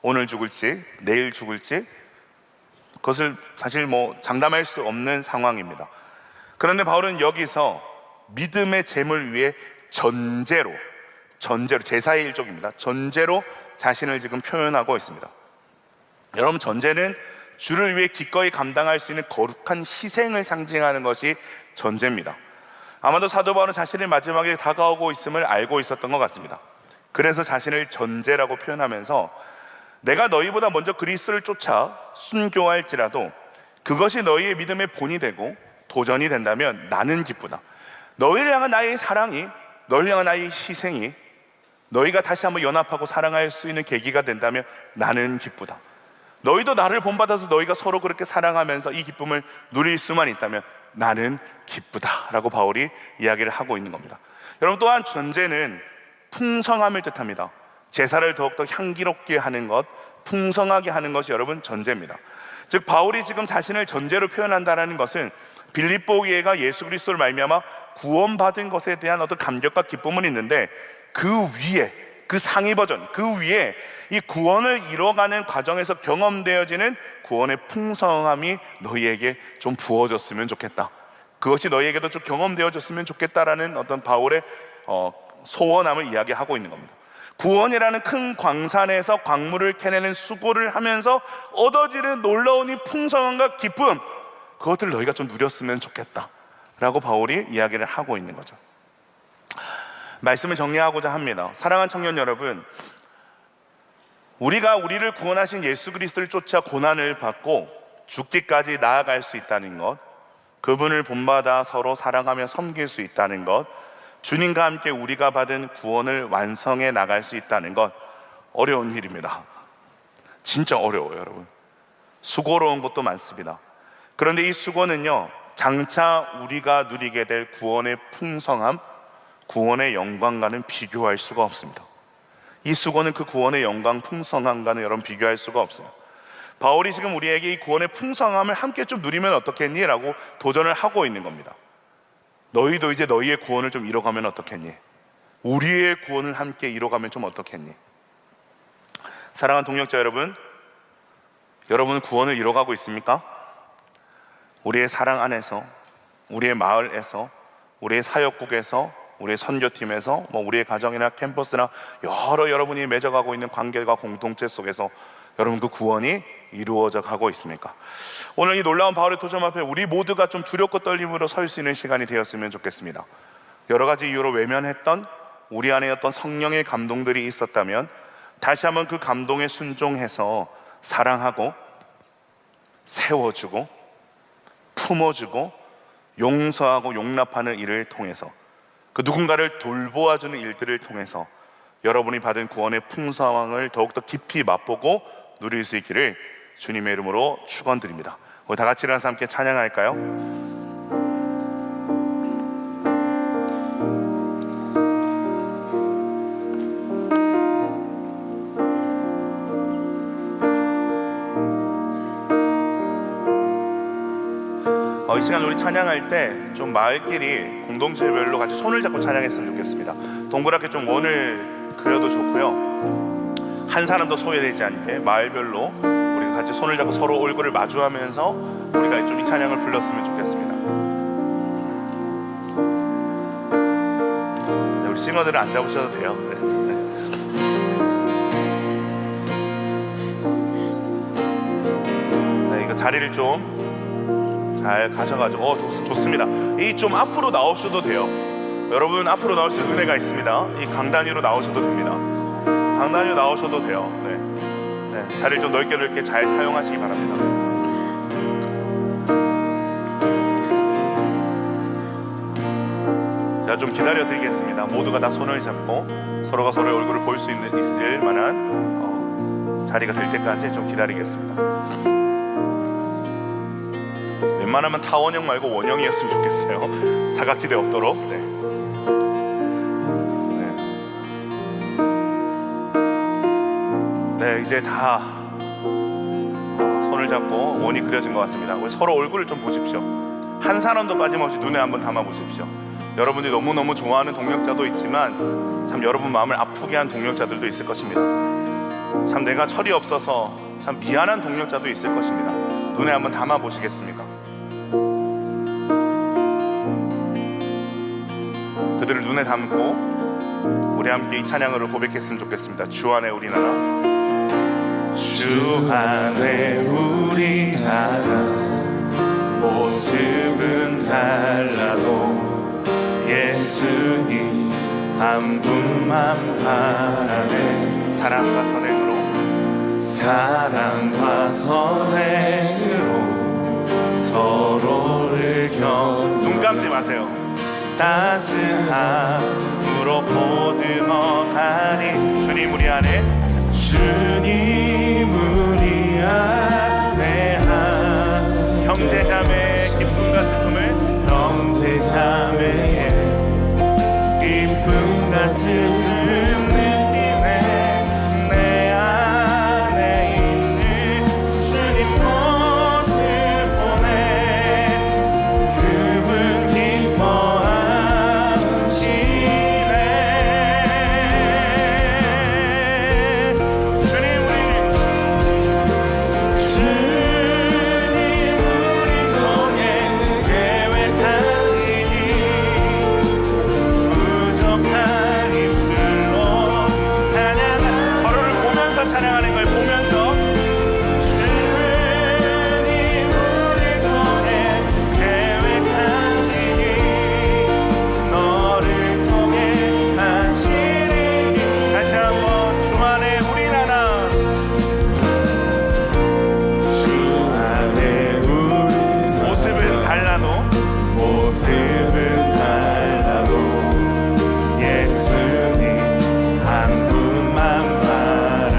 오늘 죽을지 내일 죽을지 그것을 사실 장담할 수 없는 상황입니다. 그런데 바울은 여기서 믿음의 재물 위에 전제로, 제사의 일종입니다. 전제로 자신을 지금 표현하고 있습니다. 여러분, 전제는 주를 위해 기꺼이 감당할 수 있는 거룩한 희생을 상징하는 것이 전제입니다. 아마도 사도 바울은 자신의 마지막에 다가오고 있음을 알고 있었던 것 같습니다. 그래서 자신을 전제라고 표현하면서 내가 너희보다 먼저 그리스도를 쫓아 순교할지라도 그것이 너희의 믿음의 본이 되고 도전이 된다면 나는 기쁘다. 너희를 향한 나의 사랑이, 너희를 향한 나의 희생이 너희가 다시 한번 연합하고 사랑할 수 있는 계기가 된다면 나는 기쁘다. 너희도 나를 본받아서 너희가 서로 그렇게 사랑하면서 이 기쁨을 누릴 수만 있다면 나는 기쁘다 라고 바울이 이야기를 하고 있는 겁니다. 여러분, 또한 전제는 풍성함을 뜻합니다. 제사를 더욱더 향기롭게 하는 것, 풍성하게 하는 것이 여러분 전제입니다. 즉, 바울이 지금 자신을 전제로 표현한다는 것은 빌립보 교회가 예수 그리스도를 말미암아 구원받은 것에 대한 어떤 감격과 기쁨은 있는데, 그 위에, 그 상위 버전, 그 위에 이 구원을 이뤄가는 과정에서 경험되어지는 구원의 풍성함이 너희에게 좀 부어졌으면 좋겠다. 그것이 너희에게도 좀 경험되어졌으면 좋겠다라는 어떤 바울의 소원함을 이야기하고 있는 겁니다. 구원이라는 큰 광산에서 광물을 캐내는 수고를 하면서 얻어지는 놀라운 이 풍성함과 기쁨, 그것들 너희가 좀 누렸으면 좋겠다 라고 바울이 이야기를 하고 있는 거죠. 말씀을 정리하고자 합니다. 사랑하는 청년 여러분, 우리가 우리를 구원하신 예수 그리스도를 쫓아 고난을 받고 죽기까지 나아갈 수 있다는 것, 그분을 본받아 서로 사랑하며 섬길 수 있다는 것, 주님과 함께 우리가 받은 구원을 완성해 나갈 수 있다는 것, 어려운 일입니다. 진짜 어려워요, 여러분. 수고로운 것도 많습니다. 그런데 이 수고는요, 장차 우리가 누리게 될 구원의 풍성함, 구원의 영광과는 비교할 수가 없습니다. 이 수고는 그 구원의 영광, 풍성함과는 여러분 비교할 수가 없어요. 바울이 지금 우리에게 이 구원의 풍성함을 함께 좀 누리면 어떻겠니? 라고 도전을 하고 있는 겁니다. 너희도 이제 너희의 구원을 좀 이뤄가면 어떻겠니? 우리의 구원을 함께 이뤄가면 좀 어떻겠니? 사랑하는 동역자 여러분, 여러분은 구원을 이뤄가고 있습니까? 우리의 사랑 안에서, 우리의 마을에서, 우리의 사역국에서, 우리의 선교팀에서, 우리의 가정이나 캠퍼스나 여러 여러분이 맺어가고 있는 관계와 공동체 속에서 여러분 그 구원이 이루어져 가고 있습니까? 오늘 이 놀라운 바울의 도전 앞에 우리 모두가 좀 두렵고 떨림으로 설 수 있는 시간이 되었으면 좋겠습니다. 여러 가지 이유로 외면했던 우리 안에 어떤 성령의 감동들이 있었다면 다시 한번 그 감동에 순종해서 사랑하고 세워주고 품어주고 용서하고 용납하는 일을 통해서 그 누군가를 돌보아주는 일들을 통해서 여러분이 받은 구원의 풍성함을 더욱더 깊이 맛보고 누릴 수 있기를 주님의 이름으로 축원드립니다. 우리 다 같이 일어나서 함께 찬양할까요? 이 시간 우리 찬양할 때 좀 마을끼리 공동체별로 같이 손을 잡고 찬양했으면 좋겠습니다. 동그랗게 좀 원을 그려도 좋고요. 한 사람도 소외되지 않게 마을별로 우리가 같이 손을 잡고 서로 얼굴을 마주하면서 우리가 좀 이 찬양을 불렀으면 좋겠습니다. 네, 우리 싱어들은 안 잡으셔도 돼요. 네, 이거 자리를 좀 잘 가셔가지고 좋습니다. 이 좀 앞으로 나오셔도 돼요. 여러분 앞으로 나올 수 있는 은혜가 있습니다. 이 강단 위로 나오셔도 됩니다. 강단 위로 나오셔도 돼요. 네, 자리를 좀 넓게 잘 사용하시기 바랍니다. 제가 좀 기다려 드리겠습니다. 모두가 다 손을 잡고 서로가 서로의 얼굴을 볼 수 있을 만한 자리가 될 때까지 좀 기다리겠습니다. 웬만하면 타원형 말고 원형이었으면 좋겠어요. 사각지대 없도록. 네, 이제 다 손을 잡고 원이 그려진 것 같습니다. 우리 서로 얼굴을 좀 보십시오. 한 사람도 빠짐없이 눈에 한번 담아 보십시오. 여러분들이 너무너무 좋아하는 동역자도 있지만 참 여러분 마음을 아프게 한 동역자들도 있을 것입니다. 참 내가 철이 없어서 참 미안한 동역자도 있을 것입니다. 눈에 한번 담아 보시겠습니까? 그들을 눈에 담고 우리 함께 이 찬양으로 고백했으면 좋겠습니다. 주 안에 우리 나라, 주 안에 우리 나라, 모습은 달라도 예수님 한 분만 바라네. 사랑과 선행으로 서로를 눈 감지 마세요. 따스함으로 보듬어가니 주님 우리 안에 한 형제자매의 기쁨과 슬픔을 느끼네. 내 안에 있는 주님 모습 보네. 그분 기뻐하시네. 주님 우리 통해 계획하시니 부족한 입술로 찬양하. 서로를 보면서 찬양하는 걸 보면서 주님 우리 통해 계획하시니 너를 통해 하시니. 다시 한번 주 안에 우리 나라, 주 안에 우리 모습은 달라도 예수님 한 분만 바라.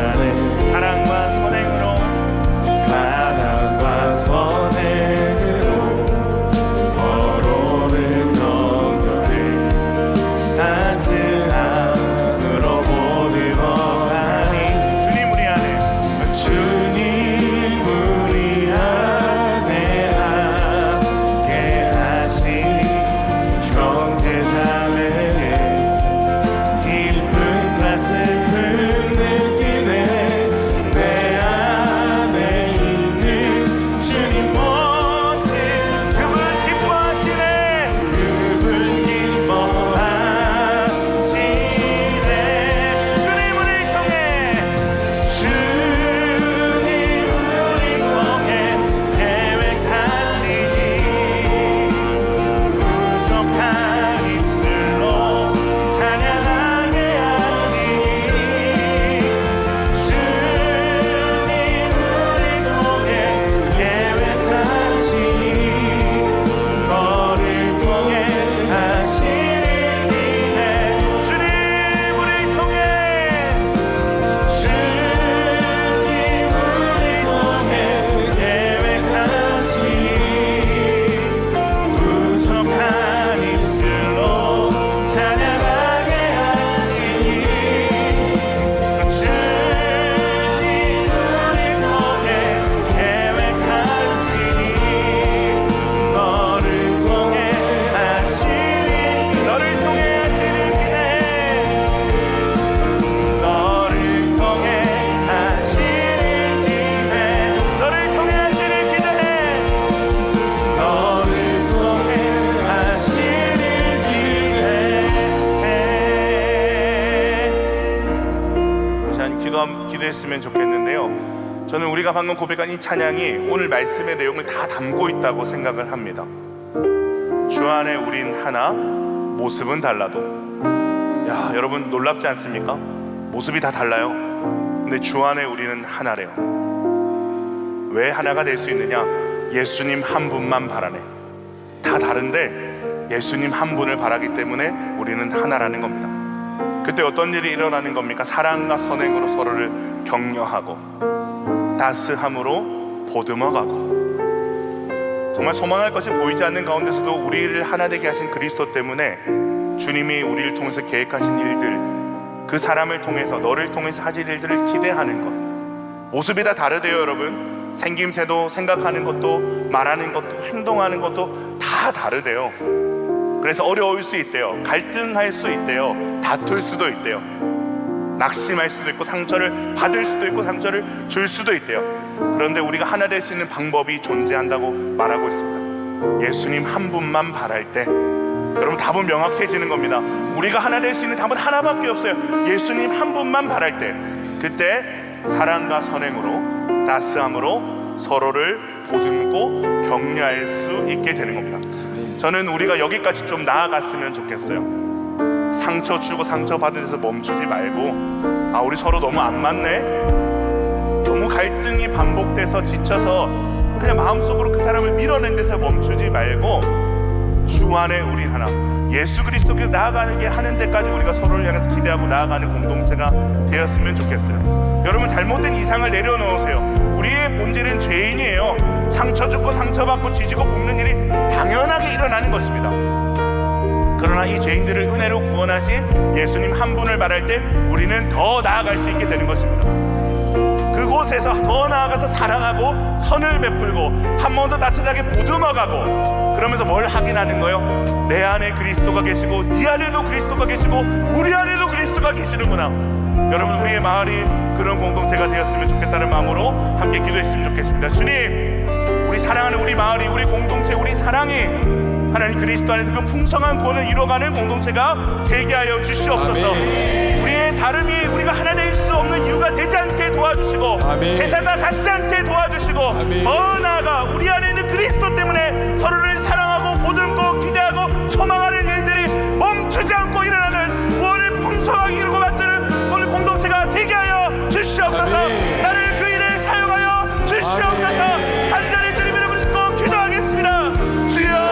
기도했으면 좋겠는데요. 저는 우리가 방금 고백한 이 찬양이 오늘 말씀의 내용을 다 담고 있다고 생각을 합니다. 주 안에 우린 하나, 모습은 달라도. 야, 여러분 놀랍지 않습니까? 모습이 다 달라요. 근데 주 안에 우리는 하나래요. 왜 하나가 될 수 있느냐? 예수님 한 분만 바라네. 다 다른데 예수님 한 분을 바라기 때문에 우리는 하나라는 겁니다. 그때 어떤 일이 일어나는 겁니까? 사랑과 선행으로 서로를 격려하고 따스함으로 보듬어가고, 정말 소망할 것이 보이지 않는 가운데서도 우리를 하나 되게 하신 그리스도 때문에 주님이 우리를 통해서 계획하신 일들, 그 사람을 통해서, 너를 통해서 하실 일들을 기대하는 것. 모습이 다 다르대요, 여러분. 생김새도, 생각하는 것도, 말하는 것도, 행동하는 것도 다 다르대요. 그래서 어려울 수 있대요. 갈등할 수 있대요. 다툴 수도 있대요. 낙심할 수도 있고, 상처를 받을 수도 있고, 상처를 줄 수도 있대요. 그런데 우리가 하나 될 수 있는 방법이 존재한다고 말하고 있습니다. 예수님 한 분만 바랄 때 여러분 답은 명확해지는 겁니다. 우리가 하나 될 수 있는 답은 하나밖에 없어요. 예수님 한 분만 바랄 때, 그때 사랑과 선행으로, 따스함으로 서로를 보듬고 격려할 수 있게 되는 겁니다. 저는 우리가 여기까지 좀 나아갔으면 좋겠어요. 상처 주고 상처 받은 데서 멈추지 말고, 아, 우리 서로 너무 안 맞네, 너무 갈등이 반복돼서 지쳐서 그냥 마음속으로 그 사람을 밀어낸 데서 멈추지 말고, 주 안에 우리 하나, 예수 그리스도께서 나아가게 하는 데까지 우리가 서로를 향해서 기대하고 나아가는 공동체가 되었으면 좋겠어요. 여러분, 잘못된 이상을 내려놓으세요. 우리의 본질은 죄인이에요. 상처 주고 상처받고 지지고 볶는 일이 당연하게 일어나는 것입니다. 그러나 이 죄인들을 은혜로 구원하신 예수님 한 분을 바랄 때 우리는 더 나아갈 수 있게 되는 것입니다. 그곳에서 더 나아가서 사랑하고 선을 베풀고 한 번 더 따뜻하게 보듬어가고, 그러면서 뭘 확인하는 거예요? 내 안에 그리스도가 계시고 네 안에도 그리스도가 계시고 우리 안에도 그리스도가 계시는구나. 여러분, 우리의 마을이 그런 공동체가 되었으면 좋겠다는 마음으로 함께 기도했으면 좋겠습니다. 주님, 우리 사랑하는 우리 마을이, 우리 공동체, 우리 사랑이 하나님 그리스도 안에서 그 풍성한 구원을 이뤄가는 공동체가 되게 하여 주시옵소서. 아멘. 우리의 다름이 우리가 하나 될 수 없는 이유가 되지 않게 도와주시고, 아멘. 세상과 같지 않게 도와주시고, 아멘. 더 나아가 우리 안에 있는 그리스도 때문에 서로를 사랑하고 보듬고 기대하고 소망하는 일들이 멈추지 않고 일어나는 구원을 풍성하게 이루고 만드는 오늘 공동체가 되게 하여 주시옵소서. 아멘. 나를 그 일에 사용하여 주시옵소서. 아멘. 간절히 주님 이름으로 믿고 기도하겠습니다. 주여,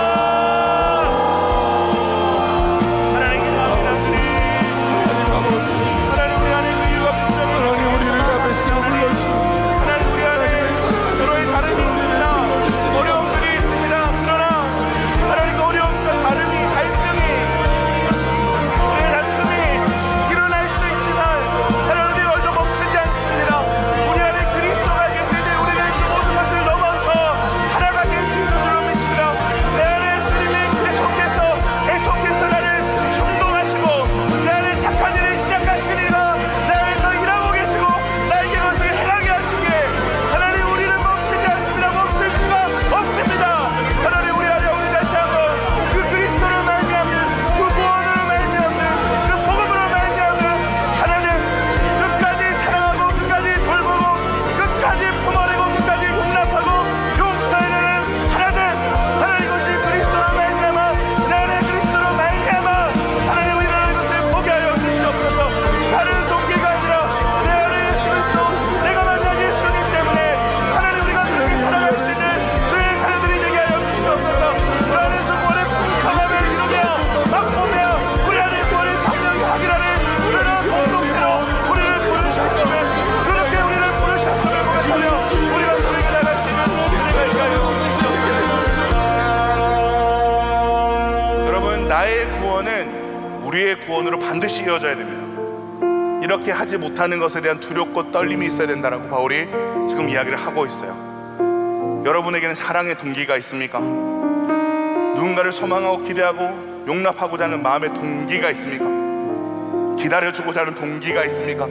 우리의 구원으로 반드시 이어져야 됩니다. 이렇게 하지 못하는 것에 대한 두렵고 떨림이 있어야 된다라고 바울이 지금 이야기를 하고 있어요. 여러분에게는 사랑의 동기가 있습니까? 누군가를 소망하고 기대하고 용납하고자 하는 마음의 동기가 있습니까? 기다려주고자 하는 동기가 있습니까?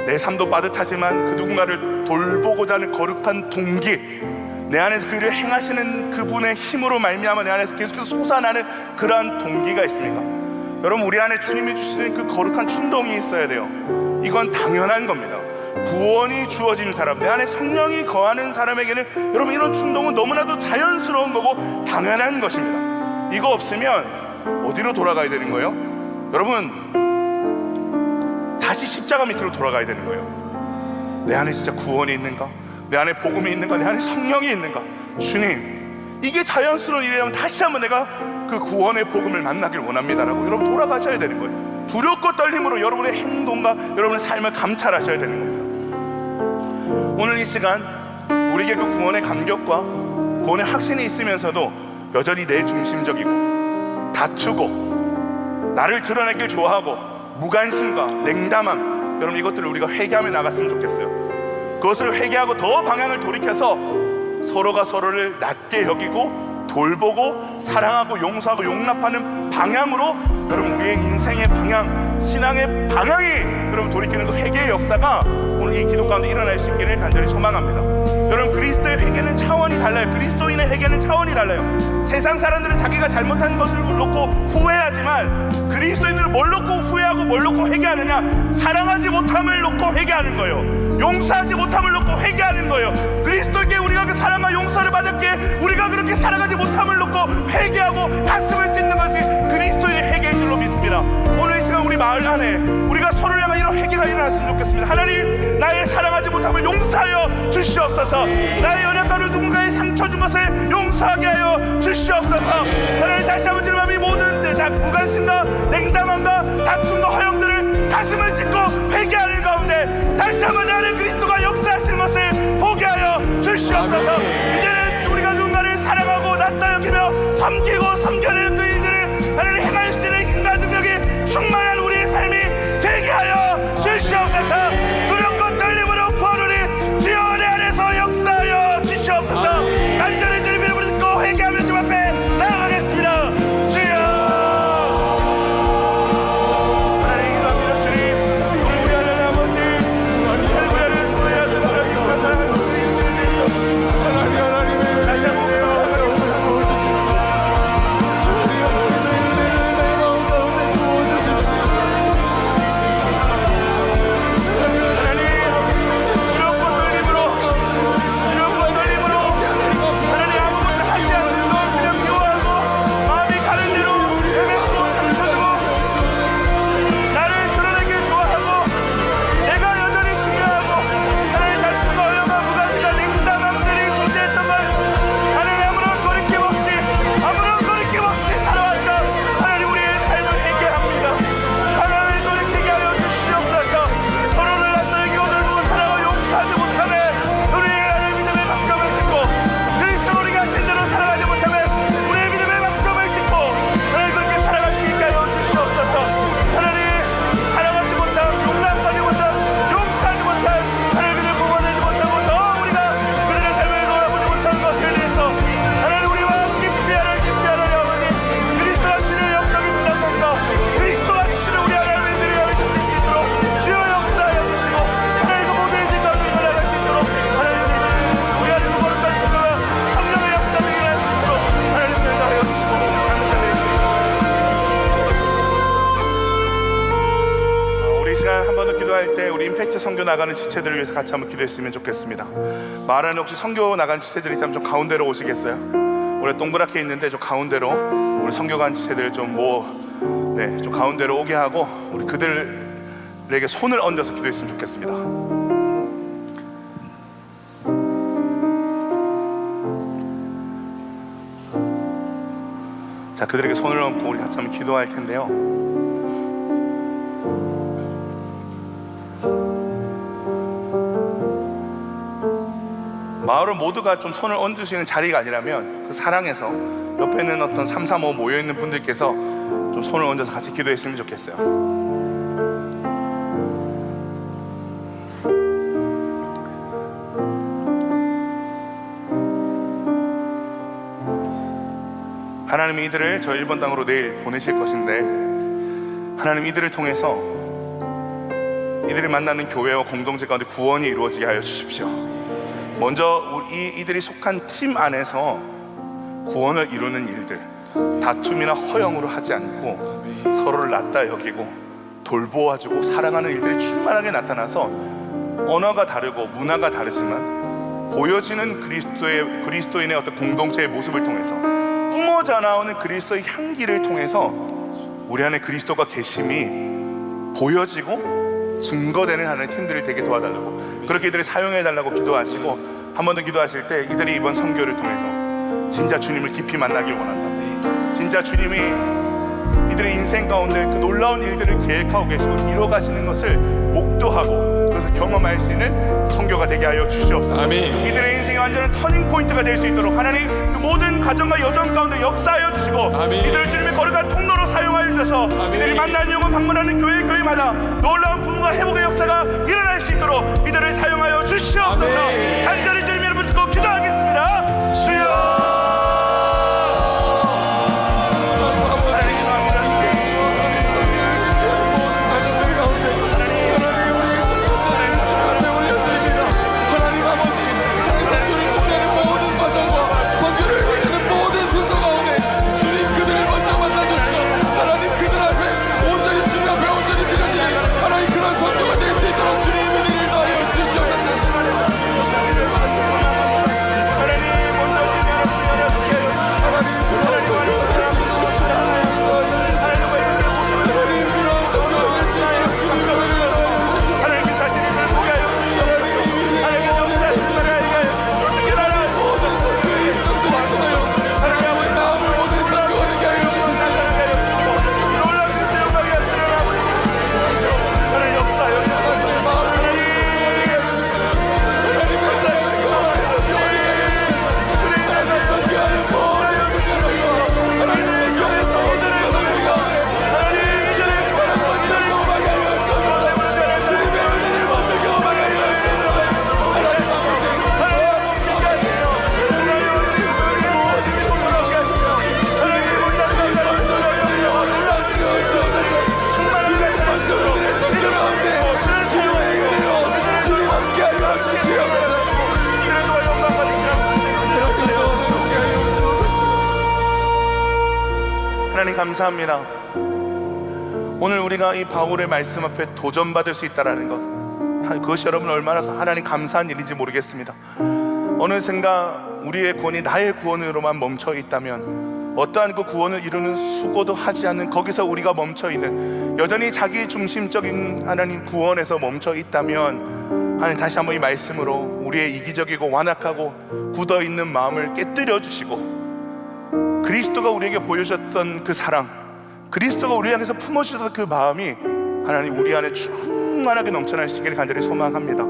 내 삶도 빠듯하지만 그 누군가를 돌보고자 하는 거룩한 동기, 내 안에서 그 일을 행하시는 그분의 힘으로 말미암아 내 안에서 계속해서 솟아나는 그러한 동기가 있습니까? 여러분, 우리 안에 주님이 주시는 그 거룩한 충동이 있어야 돼요. 이건 당연한 겁니다. 구원이 주어진 사람, 내 안에 성령이 거하는 사람에게는 여러분 이런 충동은 너무나도 자연스러운 거고 당연한 것입니다. 이거 없으면 어디로 돌아가야 되는 거예요? 여러분, 다시 십자가 밑으로 돌아가야 되는 거예요. 내 안에 진짜 구원이 있는가? 내 안에 복음이 있는가? 내 안에 성령이 있는가? 주님, 이게 자연스러운 일이라면 다시 한번 내가 그 구원의 복음을 만나길 원합니다라고 여러분 돌아가셔야 되는 거예요. 두렵고 떨림으로 여러분의 행동과 여러분의 삶을 감찰하셔야 되는 겁니다. 오늘 이 시간 우리에게 그 구원의 감격과 구원의 확신이 있으면서도 여전히 내 중심적이고 다투고 나를 드러내길 좋아하고 무관심과 냉담함, 여러분 이것들을 우리가 회개하며 나갔으면 좋겠어요. 그것을 회개하고 더 방향을 돌이켜서 서로가 서로를 낮게 여기고 돌보고 사랑하고 용서하고 용납하는 방향으로 여러분 우리의 인생의 방향, 신앙의 방향이 여러분 돌이키는 그 회개의 역사가 오늘 이 기도 가운데 일어날 수 있기를 간절히 소망합니다. 여러분 그리스도의 회개는 차원이 달라요. 그리스도인의 회개는 차원이 달라요. 세상 사람들은 자기가 잘못한 것을 놓고 후회하지만 그리스도인들은 뭘 놓고 후회하고 뭘 놓고 회개하느냐? 사랑하지 못함을 놓고 회개하는 거예요. 용서하지 못함을 놓고 회개하는 거예요. 그리스도께 우리가 그 사랑과 용서를 받았기에 우리가 그렇게 사랑하지 못함을 놓고 회개하고 가슴을 찢는 것이 그리스도인의 회개인 줄로 믿습니다. 오늘 이 시간 우리 마을 안에 우리가 서로를 향한 이런 회개가 일어났으면 좋겠습니다. 하나님, 나의 사랑하지 못함을 용서하여 주시옵소서. 나의 연약함으로 누군가의 상처 준 것을 용서하게 하여 주시옵소서. 하나님, 다시 한번 주님 이 모든 무관심과 냉담함과 다툼과 허영들을 가슴을 찢고 회개하는 가운데 다시 한번 내 안에 그리스도가 역사하시는 것을 보게 하여 주시옵소서. 이제는 우리가 누군가를 사랑하고 낫다 여기며 섬기고 섬겨내는 그 일들을 하나님 행할 수 있는 힘과 능력이 충만한 우리의 삶이 되게 하여 주시옵소서. 두렵고 떨림으로 구하노니 주여 내 안에서 역사하여 주시옵소서. 간절히 주님 이름으로 듣고 회개하며 주 앞에 나아가겠습니다. 주여 하나님 기도합니다. 주님, 우리 하나님 아버지 할렐루야를 소리야 들어라 사랑하는 주님을 위해서 하나님의 다시 한번 선교 나가는 지체들을 위해서 같이 한번 기도했으면 좋겠습니다. 말 안에 혹시 선교 나가는 지체들이 있다면 좀 가운데로 오시겠어요? 우리 동그랗게 있는데 좀 가운데로 우리 선교 간 지체들 좀 좀 가운데로 오게 하고 우리 그들에게 손을 얹어서 기도했으면 좋겠습니다. 자, 그들에게 손을 얹고 우리 같이 한번 기도할 텐데요. 마을 모두가 좀 손을 얹으시는 자리가 아니라면 그 사랑에서 옆에 있는 어떤 3, 4, 5 모여있는 분들께서 좀 손을 얹어서 같이 기도했으면 좋겠어요. 하나님이 이들을 저 일본 땅으로 내일 보내실 것인데 하나님 이들을 통해서 이들이 만나는 교회와 공동체 가운데 구원이 이루어지게 하여 주십시오. 먼저 이들이 속한 팀 안에서 구원을 이루는 일들, 다툼이나 허영으로 하지 않고 서로를 낫다 여기고 돌보아주고 사랑하는 일들이 충만하게 나타나서 언어가 다르고 문화가 다르지만 보여지는 그리스도인의 어떤 공동체의 모습을 통해서 뿜어져 나오는 그리스도의 향기를 통해서 우리 안에 그리스도가 계심이 보여지고 증거되는 하나님의 팀들이 되게 도와달라고, 그렇게 이들을 사용해달라고 기도하시고, 한 번 더 기도하실 때 이들이 이번 선교를 통해서 진짜 주님을 깊이 만나길 원한다. 진짜 주님이 이들의 인생 가운데 그 놀라운 일들을 계획하고 계시고 이뤄가시는 것을 목도하고 그것을 경험할 수 있는 선교가 되게 하여 주시옵소서. 아멘. 이들의 인생의 완전한 터닝 포인트가 될 수 있도록 하나님 그 모든 가정과 여정 가운데 역사하여 주시고, 아멘. 이들을 주님의 거룩한 통로로 사용하여 주셔서 아멘. 이들이 만나는 영혼 방문하는 교회마다 놀라운 부흥과 회복의 역사가 일어날 수 있도록 이들을 사용하여 주시옵소서. 아멘. 간절히 주님 여러분 듣고 기도하겠습니다. 주여. 하나님 감사합니다. 오늘 우리가 이 바울의 말씀 앞에 도전받을 수 있다는 것, 그것이 여러분 얼마나 하나님 감사한 일인지 모르겠습니다. 어느샌가 우리의 구원이 나의 구원으로만 멈춰 있다면, 어떠한 그 구원을 이루는 수고도 하지 않는 거기서 우리가 멈춰 있는, 여전히 자기 중심적인 하나님 구원에서 멈춰 있다면, 하나님 다시 한번 이 말씀으로 우리의 이기적이고 완악하고 굳어있는 마음을 깨뜨려 주시고, 그리스도가 우리에게 보여주셨던 그 사랑, 그리스도가 우리 향해서 품어주셨던 그 마음이 하나님 우리 안에 충만하게 넘쳐날 수 있기를 간절히 소망합니다.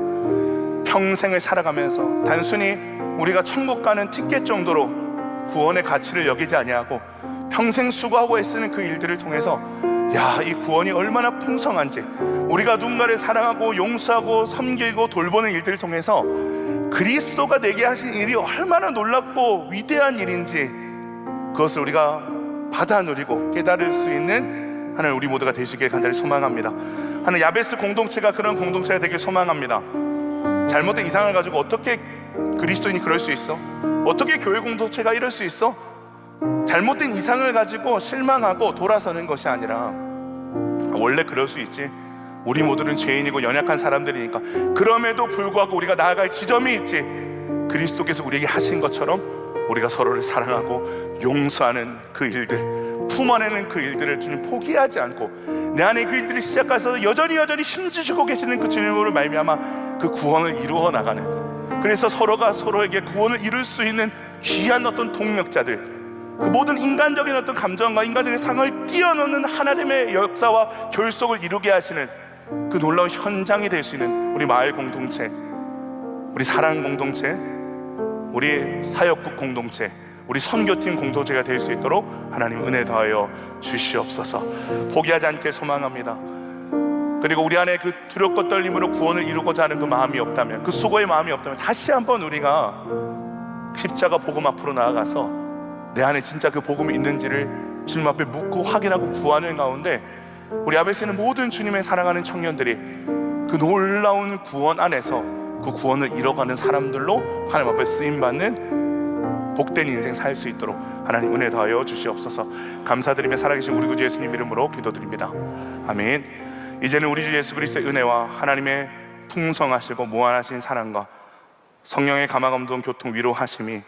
평생을 살아가면서 단순히 우리가 천국 가는 티켓 정도로 구원의 가치를 여기지 아니하고 평생 수고하고 애쓰는 그 일들을 통해서, 야, 이 구원이 얼마나 풍성한지, 우리가 누군가를 사랑하고 용서하고 섬기고 돌보는 일들을 통해서 그리스도가 내게 하신 일이 얼마나 놀랍고 위대한 일인지, 그것을 우리가 받아 누리고 깨달을 수 있는 하나님 우리 모두가 되시길 간절히 소망합니다. 하나님 야베스 공동체가 그런 공동체가 되길 소망합니다. 잘못된 이상을 가지고 어떻게 그리스도인이 그럴 수 있어? 어떻게 교회 공동체가 이럴 수 있어? 잘못된 이상을 가지고 실망하고 돌아서는 것이 아니라, 원래 그럴 수 있지, 우리 모두는 죄인이고 연약한 사람들이니까, 그럼에도 불구하고 우리가 나아갈 지점이 있지, 그리스도께서 우리에게 하신 것처럼 우리가 서로를 사랑하고 용서하는 그 일들, 품어내는 그 일들을 주님 포기하지 않고 내 안에 그 일들이 시작해서 여전히 힘주시고 계시는 그 주님으로 말미암아 그 구원을 이루어 나가는, 그래서 서로가 서로에게 구원을 이룰 수 있는 귀한 어떤 동력자들, 그 모든 인간적인 어떤 감정과 인간적인 상을 뛰어넘는 하나님의 역사와 결속을 이루게 하시는 그 놀라운 현장이 될 수 있는 우리 마을 공동체, 우리 사랑 공동체, 우리 사역국 공동체, 우리 선교팀 공동체가 될 수 있도록 하나님 은혜 더하여 주시옵소서. 포기하지 않길 소망합니다. 그리고 우리 안에 그 두렵고 떨림으로 구원을 이루고자 하는 그 마음이 없다면, 그 수고의 마음이 없다면, 다시 한번 우리가 십자가 복음 앞으로 나아가서 내 안에 진짜 그 복음이 있는지를 주님 앞에 묻고 확인하고 구하는 가운데, 우리 앞에 있는 모든 주님의 사랑하는 청년들이 그 놀라운 구원 안에서 그 구원을 이뤄가는 사람들로 하나님 앞에 쓰임받는 복된 인생 살 수 있도록 하나님 은혜 더하여 주시옵소서. 감사드리며 살아계신 우리 구주 예수님 이름으로 기도드립니다. 아멘. 이제는 우리 주 예수 그리스도의 은혜와 하나님의 풍성하시고 무한하신 사랑과 성령의 감화감동 교통 위로하심이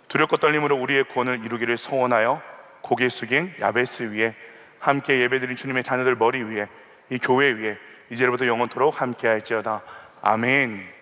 두렵고 떨림으로 우리의 구원을 이루기를 소원하여 고개 숙인 야베스 위에 함께 예배드린 주님의 자녀들 머리 위에 이 교회 위에 이제부터 영원토록 함께 할지어다. 아멘.